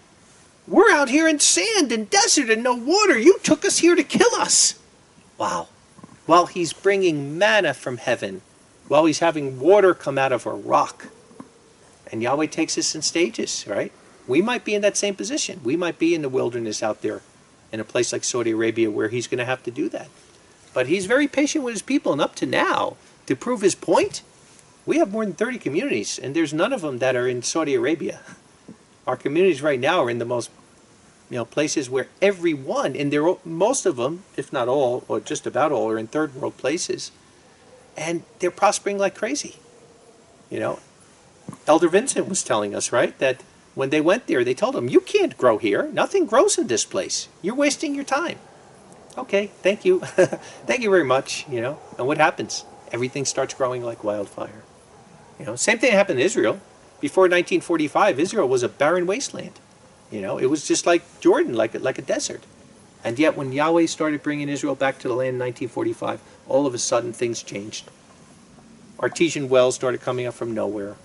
We're out here in sand and desert and no water. You took us here to kill us. Wow. While he's bringing manna from heaven, while he's having water come out of a rock. And Yahweh takes us in stages, right? We might be in that same position. We might be in the wilderness out there in a place like Saudi Arabia where he's going to have to do that. But he's very patient with his people. And up to now, to prove his point, we have more than 30 communities. And there's none of them that are in Saudi Arabia. Our communities right now are in the most, places where everyone, and most of them, if not all, or just about all, are in third world places. And they're prospering like crazy. Elder Vincent was telling us, right, that when they went there, they told him, you can't grow here. Nothing grows in this place. You're wasting your time. Okay, thank you. Thank you very much, And what happens? Everything starts growing like wildfire. Same thing happened in Israel. Before 1945, Israel was a barren wasteland. It was just like Jordan, like a desert. And yet when Yahweh started bringing Israel back to the land in 1945, all of a sudden things changed. Artesian wells started coming up from nowhere,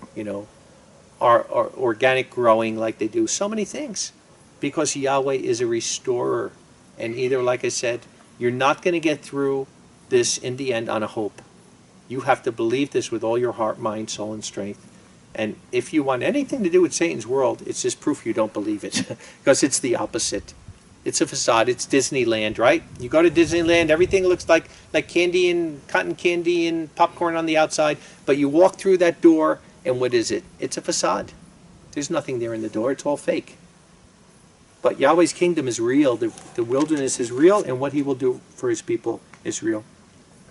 our organic growing like they do, so many things. Because Yahweh is a restorer. And either, like I said, you're not going to get through this in the end on a hope. You have to believe this with all your heart, mind, soul, and strength. And if you want anything to do with Satan's world, it's just proof you don't believe it. Because it's the opposite. It's a facade. It's Disneyland, right? You go to Disneyland, everything looks like candy and cotton candy and popcorn on the outside. But you walk through that door, and what is it? It's a facade. There's nothing there in the door. It's all fake. But Yahweh's kingdom is real. The wilderness is real, and what he will do for his people is real.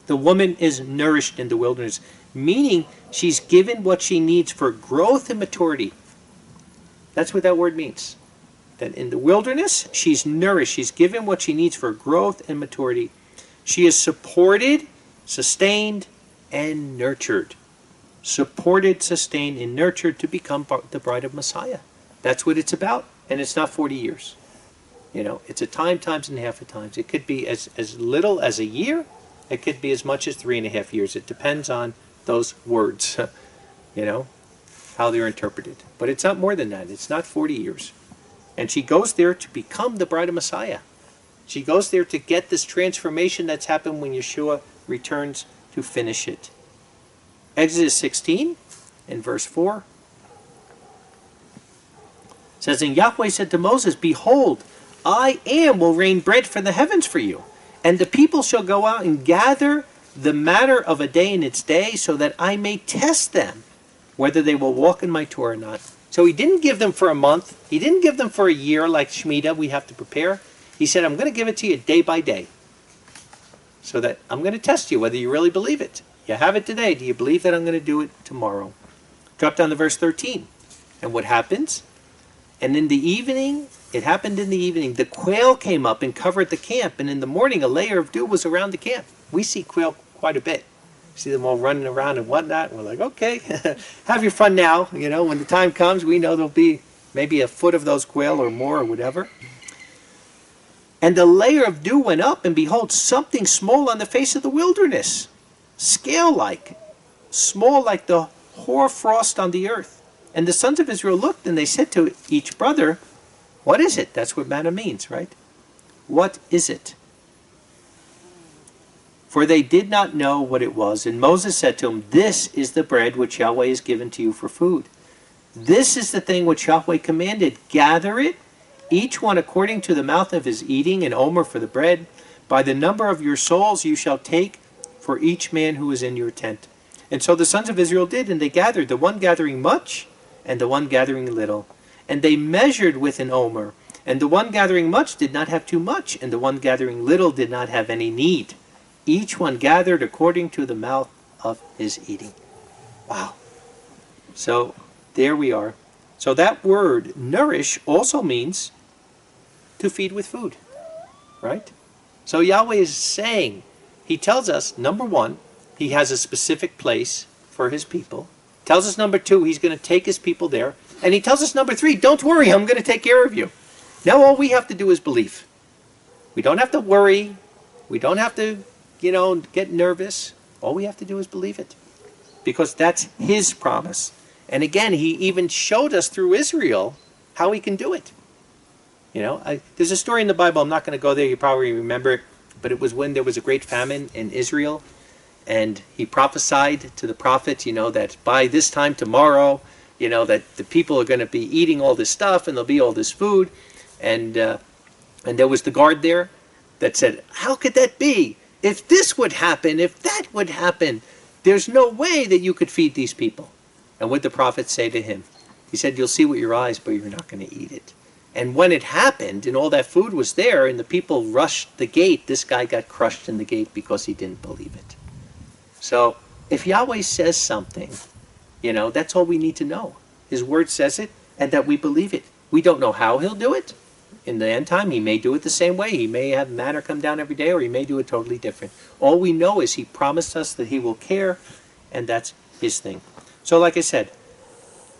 The woman is nourished in the wilderness, meaning she's given what she needs for growth and maturity. That's what that word means. That in the wilderness, she's nourished. She's given what she needs for growth and maturity. She is supported, sustained, and nurtured. Supported, sustained, and nurtured to become the bride of Messiah. That's what it's about. And it's not 40 years. It's a time, times, and half a times. It could be as little as a year. It could be as much as 3.5 years. It depends on those words, how they're interpreted. But it's not more than that. It's not 40 years. And she goes there to become the bride of Messiah. She goes there to get this transformation that's happened when Yeshua returns to finish it. Exodus 16 in verse 4 says, and Yahweh said to Moses, behold, I will rain bread from the heavens for you, and the people shall go out and gather the matter of a day in its day, so that I may test them, whether they will walk in my Torah or not. So he didn't give them for a month. He didn't give them for a year like Shemitah we have to prepare. He said, I'm going to give it to you day by day. So that I'm going to test you whether you really believe it. You have it today. Do you believe that I'm going to do it tomorrow? Drop down to verse 13. And what happens? And in the evening, it happened in the evening, the quail came up and covered the camp. And in the morning, a layer of dew was around the camp. We see quail quite a bit. See them all running around and whatnot. And we're like, okay, have your fun now. When the time comes, we know there'll be maybe a foot of those quail or more or whatever. And the layer of dew went up, and behold, something small on the face of the wilderness, scale-like, small like the hoar frost on the earth. And the sons of Israel looked, and they said to each brother, what is it? That's what manna means, right? What is it? For they did not know what it was. And Moses said to them, this is the bread which Yahweh has given to you for food. This is the thing which Yahweh commanded. Gather it, each one according to the mouth of his eating, an omer for the bread. By the number of your souls you shall take for each man who is in your tent. And so the sons of Israel did, and they gathered, the one gathering much, and the one gathering little. And they measured with an omer. And the one gathering much did not have too much, and the one gathering little did not have any need. Each one gathered according to the mouth of his eating. Wow. So there we are. So that word, nourish, also means to feed with food. Right? So Yahweh is saying, he tells us, number one, he has a specific place for his people. Tells us, number two, he's going to take his people there. And he tells us, number three, don't worry, I'm going to take care of you. Now all we have to do is believe. We don't have to worry. We don't have to, get nervous. All we have to do is believe it. Because that's his promise. And again, he even showed us through Israel how he can do it. There's a story in the Bible, I'm not going to go there, you probably remember it, but it was when there was a great famine in Israel, and he prophesied to the prophet, that by this time tomorrow, that the people are going to be eating all this stuff, and there'll be all this food, and there was the guard there that said, how could that be? If this would happen, if that would happen, there's no way that you could feed these people. And what did the prophet say to him? He said, you'll see with your eyes, but you're not going to eat it. And when it happened, and all that food was there, and the people rushed the gate, this guy got crushed in the gate because he didn't believe it. So, if Yahweh says something, that's all we need to know. His word says it, and that we believe it. We don't know how he'll do it. In the end time, he may do it the same way. He may have manna come down every day, or he may do it totally different. All we know is he promised us that he will care, and that's his thing. So like I said,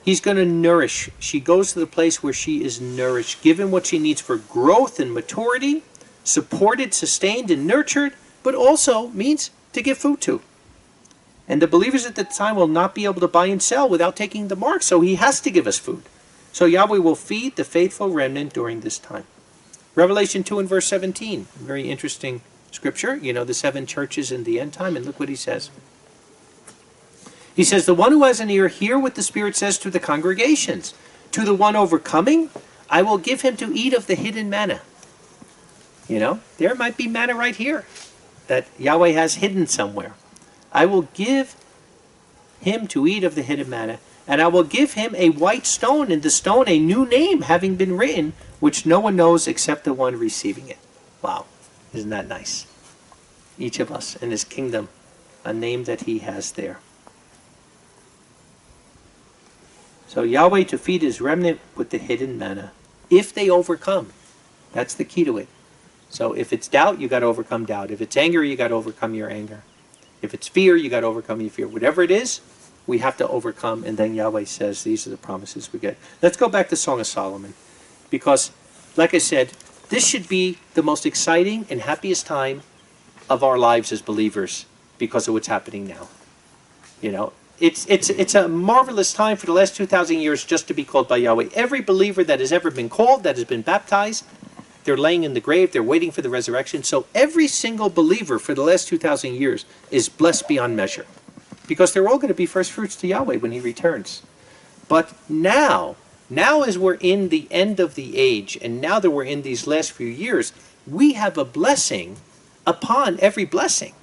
he's going to nourish. She goes to the place where she is nourished, given what she needs for growth and maturity, supported, sustained, and nurtured, but also means to give food to. And the believers at the time will not be able to buy and sell without taking the mark, so he has to give us food. So Yahweh will feed the faithful remnant during this time. Revelation 2 and verse 17, very interesting scripture. The 7 churches in the end time, and look what he says. He says, the one who has an ear, hear what the Spirit says to the congregations. To the one overcoming, I will give him to eat of the hidden manna. There might be manna right here that Yahweh has hidden somewhere. I will give him to eat of the hidden manna, and I will give him a white stone, and the stone a new name having been written, which no one knows except the one receiving it. Wow, isn't that nice? Each of us in his kingdom, a name that he has there. So Yahweh to feed his remnant with the hidden manna, if they overcome. That's the key to it. So if it's doubt, you got to overcome doubt. If it's anger, you got to overcome your anger. If it's fear, you got to overcome your fear. Whatever it is, we have to overcome. And then Yahweh says, these are the promises we get. Let's go back to Song of Solomon. Because, like I said, this should be the most exciting and happiest time of our lives as believers because of what's happening now. It's a marvelous time for the last 2,000 years just to be called by Yahweh. Every believer that has ever been called, that has been baptized, they're laying in the grave, they're waiting for the resurrection. So every single believer for the last 2,000 years is blessed beyond measure. Because they're all going to be first fruits to Yahweh when he returns. But now as we're in the end of the age, and now that we're in these last few years, we have a blessing upon every blessing.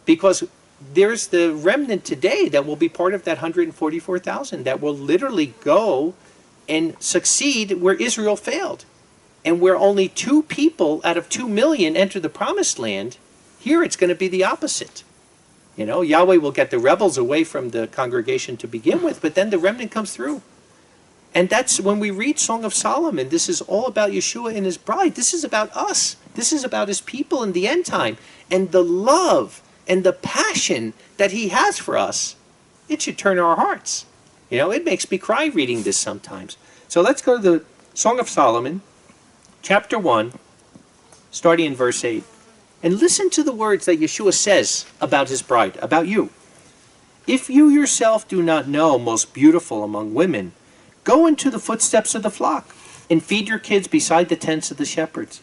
Because there's the remnant today that will be part of that 144,000 that will literally go and succeed where Israel failed. And where only 2 people out of 2 million enter the promised land, here it's going to be the opposite. Yahweh will get the rebels away from the congregation to begin with, but then the remnant comes through. And that's when we read Song of Solomon. This is all about Yeshua and his bride. This is about us. This is about his people in the end time. And the love and the passion that he has for us, it should turn our hearts. It makes me cry reading this sometimes. So let's go to the Song of Solomon, chapter 1, starting in verse 8. And listen to the words that Yeshua says about his bride, about you. If you yourself do not know, most beautiful among women, go into the footsteps of the flock and feed your kids beside the tents of the shepherds.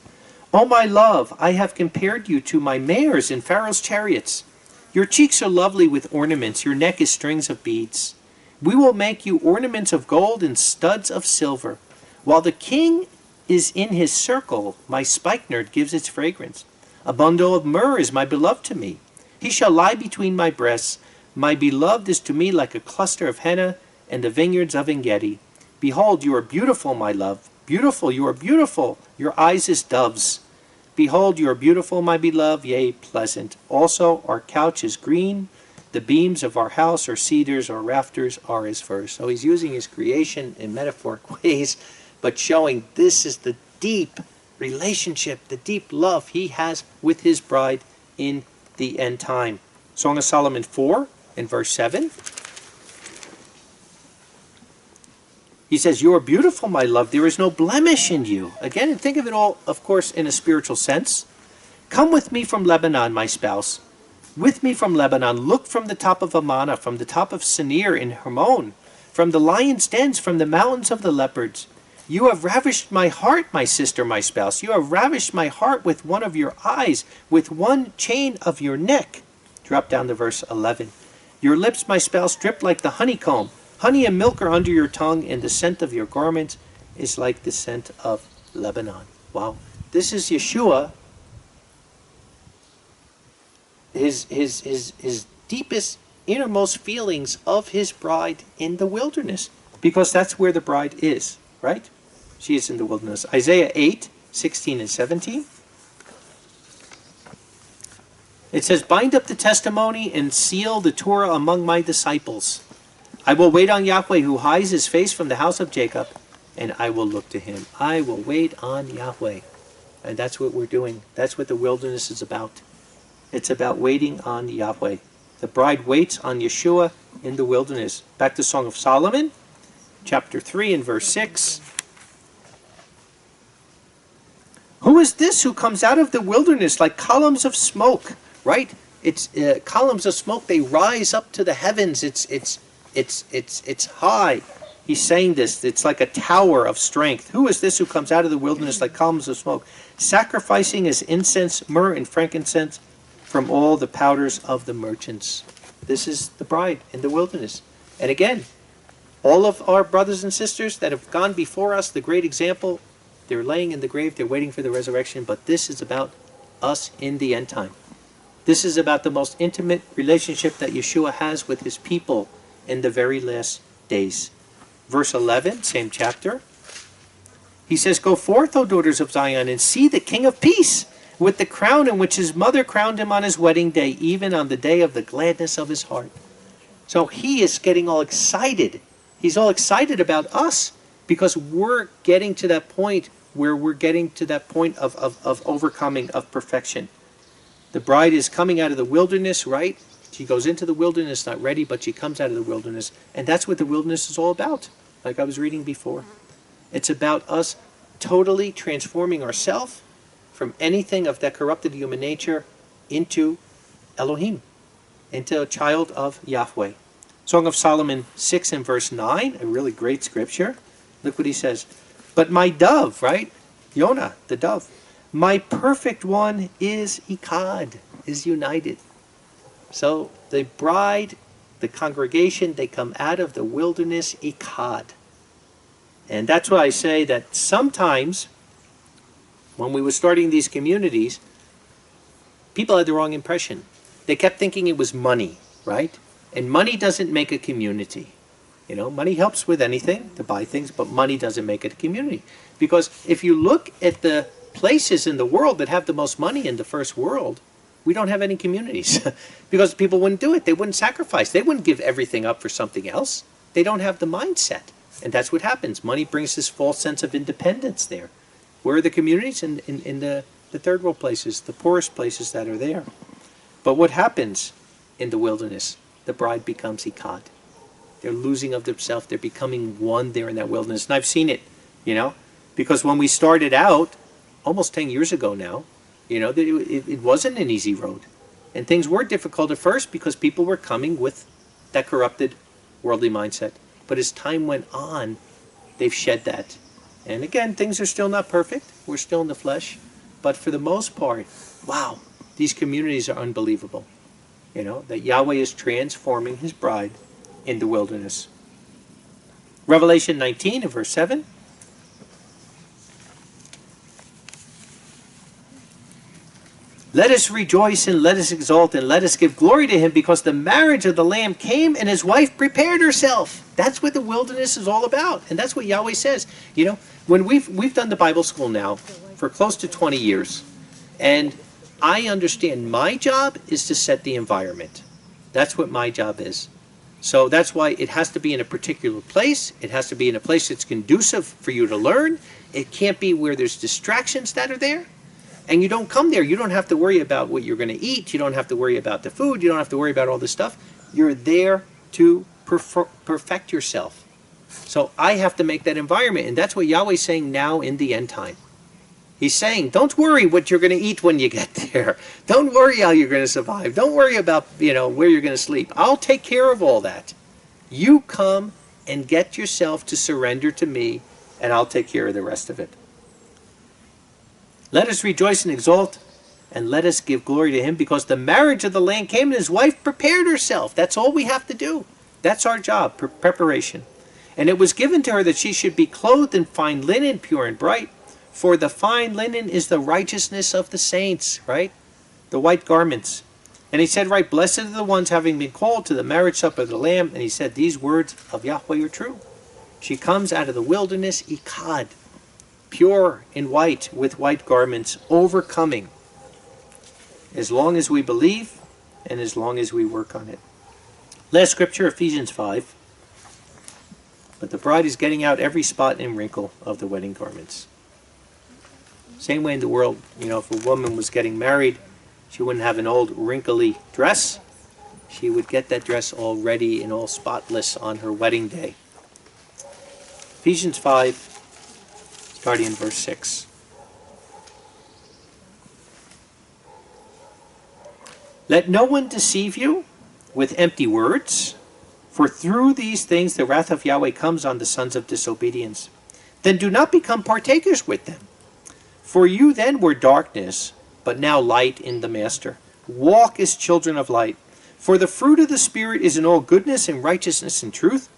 O my love, I have compared you to my mares in Pharaoh's chariots. Your cheeks are lovely with ornaments, your neck is strings of beads. We will make you ornaments of gold and studs of silver. While the king is in his circle, my spikenard gives its fragrance. A bundle of myrrh is my beloved to me. He shall lie between my breasts. My beloved is to me like a cluster of henna and the vineyards of En-gedi. Behold, you are beautiful, my love. Beautiful, you are beautiful. Your eyes as doves. Behold, you are beautiful, my beloved, yea, pleasant. Also, our couch is green. The beams of our house are cedars, our rafters are as firs. So he's using his creation in metaphoric ways, but showing this is the deep relationship, the deep love he has with his bride in the end time. Song of Solomon 4 and verse 7. He says, you are beautiful, my love. There is no blemish in you. Again, and think of it all, of course, in a spiritual sense. Come with me from Lebanon, my spouse. With me from Lebanon. Look from the top of Amana, from the top of Senir in Hermon, from the lion's dens, from the mountains of the leopards. You have ravished my heart, my sister, my spouse. You have ravished my heart with one of your eyes, with one chain of your neck. Drop down to verse 11. Your lips, my spouse, drip like the honeycomb. Honey and milk are under your tongue, and the scent of your garments is like the scent of Lebanon. Wow. This is Yeshua, his deepest, innermost feelings of his bride in the wilderness. Because that's where the bride is, right? She is in the wilderness. Isaiah 8, 16 and 17. It says, bind up the testimony and seal the Torah among my disciples. I will wait on Yahweh who hides his face from the house of Jacob, and I will look to him. I will wait on Yahweh. And that's what we're doing. That's what the wilderness is about. It's about waiting on Yahweh. The bride waits on Yeshua in the wilderness. Back to Song of Solomon, chapter 3 and verse 6. Who is this who comes out of the wilderness like columns of smoke? Right? It's columns of smoke. They rise up to the heavens. It's high. He's saying this. It's like a tower of strength. Who is this who comes out of the wilderness like columns of smoke, sacrificing as incense, myrrh, and frankincense from all the powders of the merchants? This is the bride in the wilderness. And again, all of our brothers and sisters that have gone before us, the great example, they're laying in the grave, they're waiting for the resurrection, but this is about us in the end time. This is about the most intimate relationship that Yeshua has with his people in the very last days. Verse 11, same chapter. He says, go forth, O daughters of Zion, and see the King of Peace, with the crown in which his mother crowned him on his wedding day, even on the day of the gladness of his heart. So he is getting all excited. He's all excited about us because we're getting to that point where we're getting to that point of overcoming, of perfection. The bride is coming out of the wilderness, right? She goes into the wilderness not ready, but she comes out of the wilderness. And that's what the wilderness is all about, like I was reading before. It's about us totally transforming ourselves from anything of that corrupted human nature into Elohim, into a child of Yahweh. Song of Solomon 6 and verse 9, a really great scripture. Look what he says. But my dove, right? Yonah, the dove. My perfect one is Echad, is united. So the bride, the congregation, they come out of the wilderness Echad. And that's why I say that sometimes, when we were starting these communities, people had the wrong impression. They kept thinking it was money, right? And money doesn't make a community. You know, money helps with anything, to buy things, but money doesn't make it a community. Because if you look at the places in the world that have the most money in the first world, we don't have any communities. Because people wouldn't do it. They wouldn't sacrifice. They wouldn't give everything up for something else. They don't have the mindset. And that's what happens. Money brings this false sense of independence there. Where are the communities? In the third world places, the poorest places that are there. But what happens in the wilderness? The bride becomes Echad. They're losing of themselves. They're becoming one there in that wilderness. And I've seen it, you know. Because when we started out, almost 10 years ago now, You know, it wasn't an easy road. And things were difficult at first because people were coming with that corrupted worldly mindset. But as time went on, they've shed that. And again, things are still not perfect. We're still in the flesh. But for the most part, wow, these communities are unbelievable. You know, that Yahweh is transforming his bride in the wilderness. Revelation 19 and verse 7. Let us rejoice and let us exult and let us give glory to him, because the marriage of the Lamb came and his wife prepared herself. That's what the wilderness is all about. And that's what Yahweh says. You know, when we've done the Bible school now for close to 20 years, and I understand my job is to set the environment. That's what my job is. So that's why it has to be in a particular place. It has to be in a place that's conducive for you to learn. It can't be where there's distractions that are there. And you don't come there. You don't have to worry about what you're going to eat. You don't have to worry about the food. You don't have to worry about all this stuff. You're there to perfect yourself. So I have to make that environment. And that's what Yahweh's saying now in the end time. He's saying, don't worry what you're going to eat when you get there. Don't worry how you're going to survive. Don't worry about, where you're going to sleep. I'll take care of all that. You come and get yourself to surrender to me, and I'll take care of the rest of it. Let us rejoice and exult, and let us give glory to him, because the marriage of the Lamb came and his wife prepared herself. That's all we have to do. That's our job, preparation. And it was given to her that she should be clothed in fine linen, pure and bright. For the fine linen is the righteousness of the saints, right? The white garments. And he said, right, blessed are the ones having been called to the marriage supper of the Lamb. And he said, these words of Yahweh are true. She comes out of the wilderness, Ikad, pure in white, with white garments, overcoming. As long as we believe, and as long as we work on it. Last scripture, Ephesians 5. But the bride is getting out every spot and wrinkle of the wedding garments. Same way in the world, if a woman was getting married, she wouldn't have an old wrinkly dress. She would get that dress all ready and all spotless on her wedding day. Ephesians 5, starting in verse 6. Let no one deceive you with empty words, for through these things the wrath of Yahweh comes on the sons of disobedience. Then do not become partakers with them. For you then were darkness, but now light in the Master. Walk as children of light. For the fruit of the Spirit is in all goodness and righteousness and truth.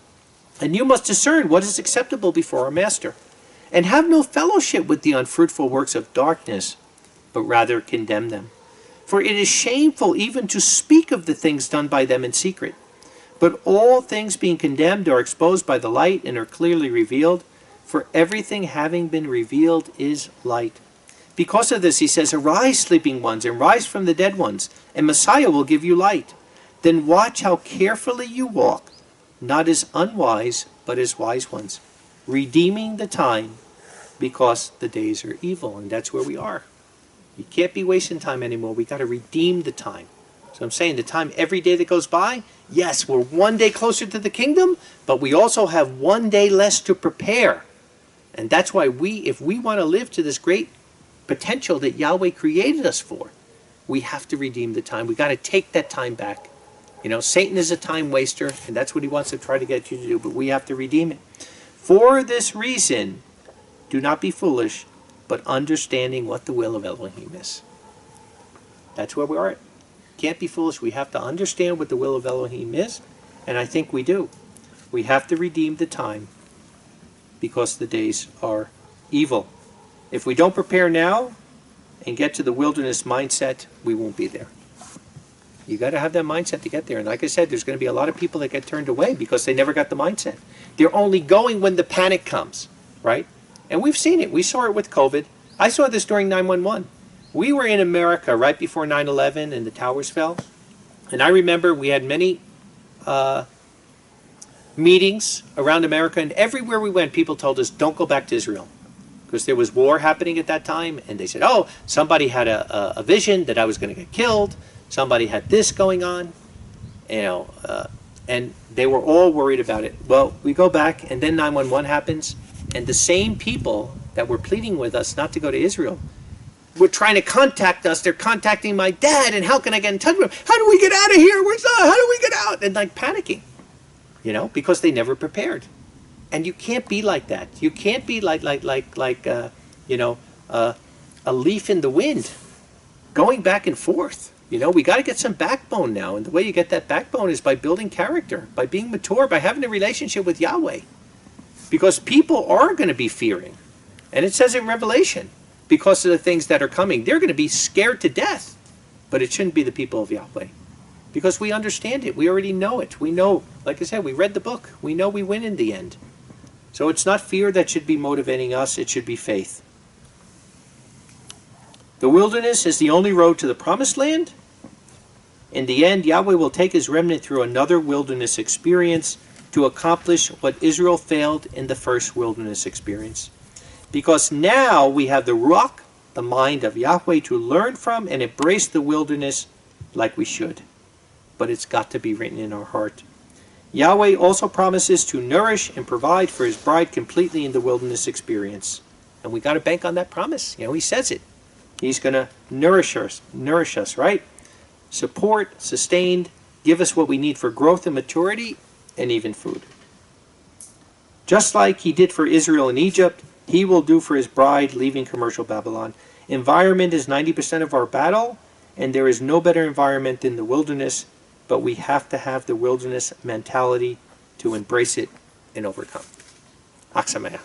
And you must discern what is acceptable before our Master. And have no fellowship with the unfruitful works of darkness, but rather condemn them. For it is shameful even to speak of the things done by them in secret. But all things being condemned are exposed by the light and are clearly revealed. For everything having been revealed is light. Because of this, he says, arise, sleeping ones, and rise from the dead ones, and Messiah will give you light. Then watch how carefully you walk, not as unwise, but as wise ones, redeeming the time, because the days are evil. And that's where we are. You can't be wasting time anymore. We got to redeem the time. So I'm saying the time every day that goes by, yes, we're one day closer to the kingdom, but we also have one day less to prepare. And that's why if we want to live to this great potential that Yahweh created us for, we have to redeem the time. We got to take that time back. Satan is a time waster, and that's what he wants to try to get you to do, but we have to redeem it. For this reason, do not be foolish, but understanding what the will of Elohim is. That's where we are. Can't be foolish. We have to understand what the will of Elohim is, and I think we do. We have to redeem the time, because the days are evil. If we don't prepare now and get to the wilderness mindset, we won't be there. You got to have that mindset to get there. And like I said, there's going to be a lot of people that get turned away because they never got the mindset. They're only going when the panic comes, right? And we've seen it. We saw it with COVID. I saw this during 911. We were in America right before 9/11 and the towers fell. And I remember we had many meetings around America, and everywhere we went, people told us, don't go back to Israel. Because there was war happening at that time, and they said, oh, somebody had a vision that I was going to get killed. Somebody had this going on. And they were all worried about it. Well, we go back, and then 911 happens, and the same people that were pleading with us not to go to Israel, were trying to contact us. They're contacting my dad, and how can I get in touch with him? How do we get out of here? How do we get out? And like panicking, because they never prepared. And you can't be like that. You can't be like a leaf in the wind, going back and forth. We got to get some backbone now, and the way you get that backbone is by building character, by being mature, by having a relationship with Yahweh. Because people are going to be fearing. And it says in Revelation, because of the things that are coming, they're going to be scared to death. But it shouldn't be the people of Yahweh. Because we understand it. We already know it. We know, like I said, we read the book. We know we win in the end. So it's not fear that should be motivating us. It should be faith. The wilderness is the only road to the promised land. In the end, Yahweh will take his remnant through another wilderness experience to accomplish what Israel failed in the first wilderness experience. Because now we have the Ruach, the mind of Yahweh, to learn from and embrace the wilderness like we should. But it's got to be written in our heart. Yahweh also promises to nourish and provide for his bride completely in the wilderness experience. And we got to bank on that promise. He says it. He's going to nourish us, right? Support, sustained, give us what we need for growth and maturity, and even food. Just like he did for Israel in Egypt, he will do for his bride leaving commercial Babylon. Environment is 90% of our battle, and there is no better environment than the wilderness, but we have to have the wilderness mentality to embrace it and overcome. Aksamaya.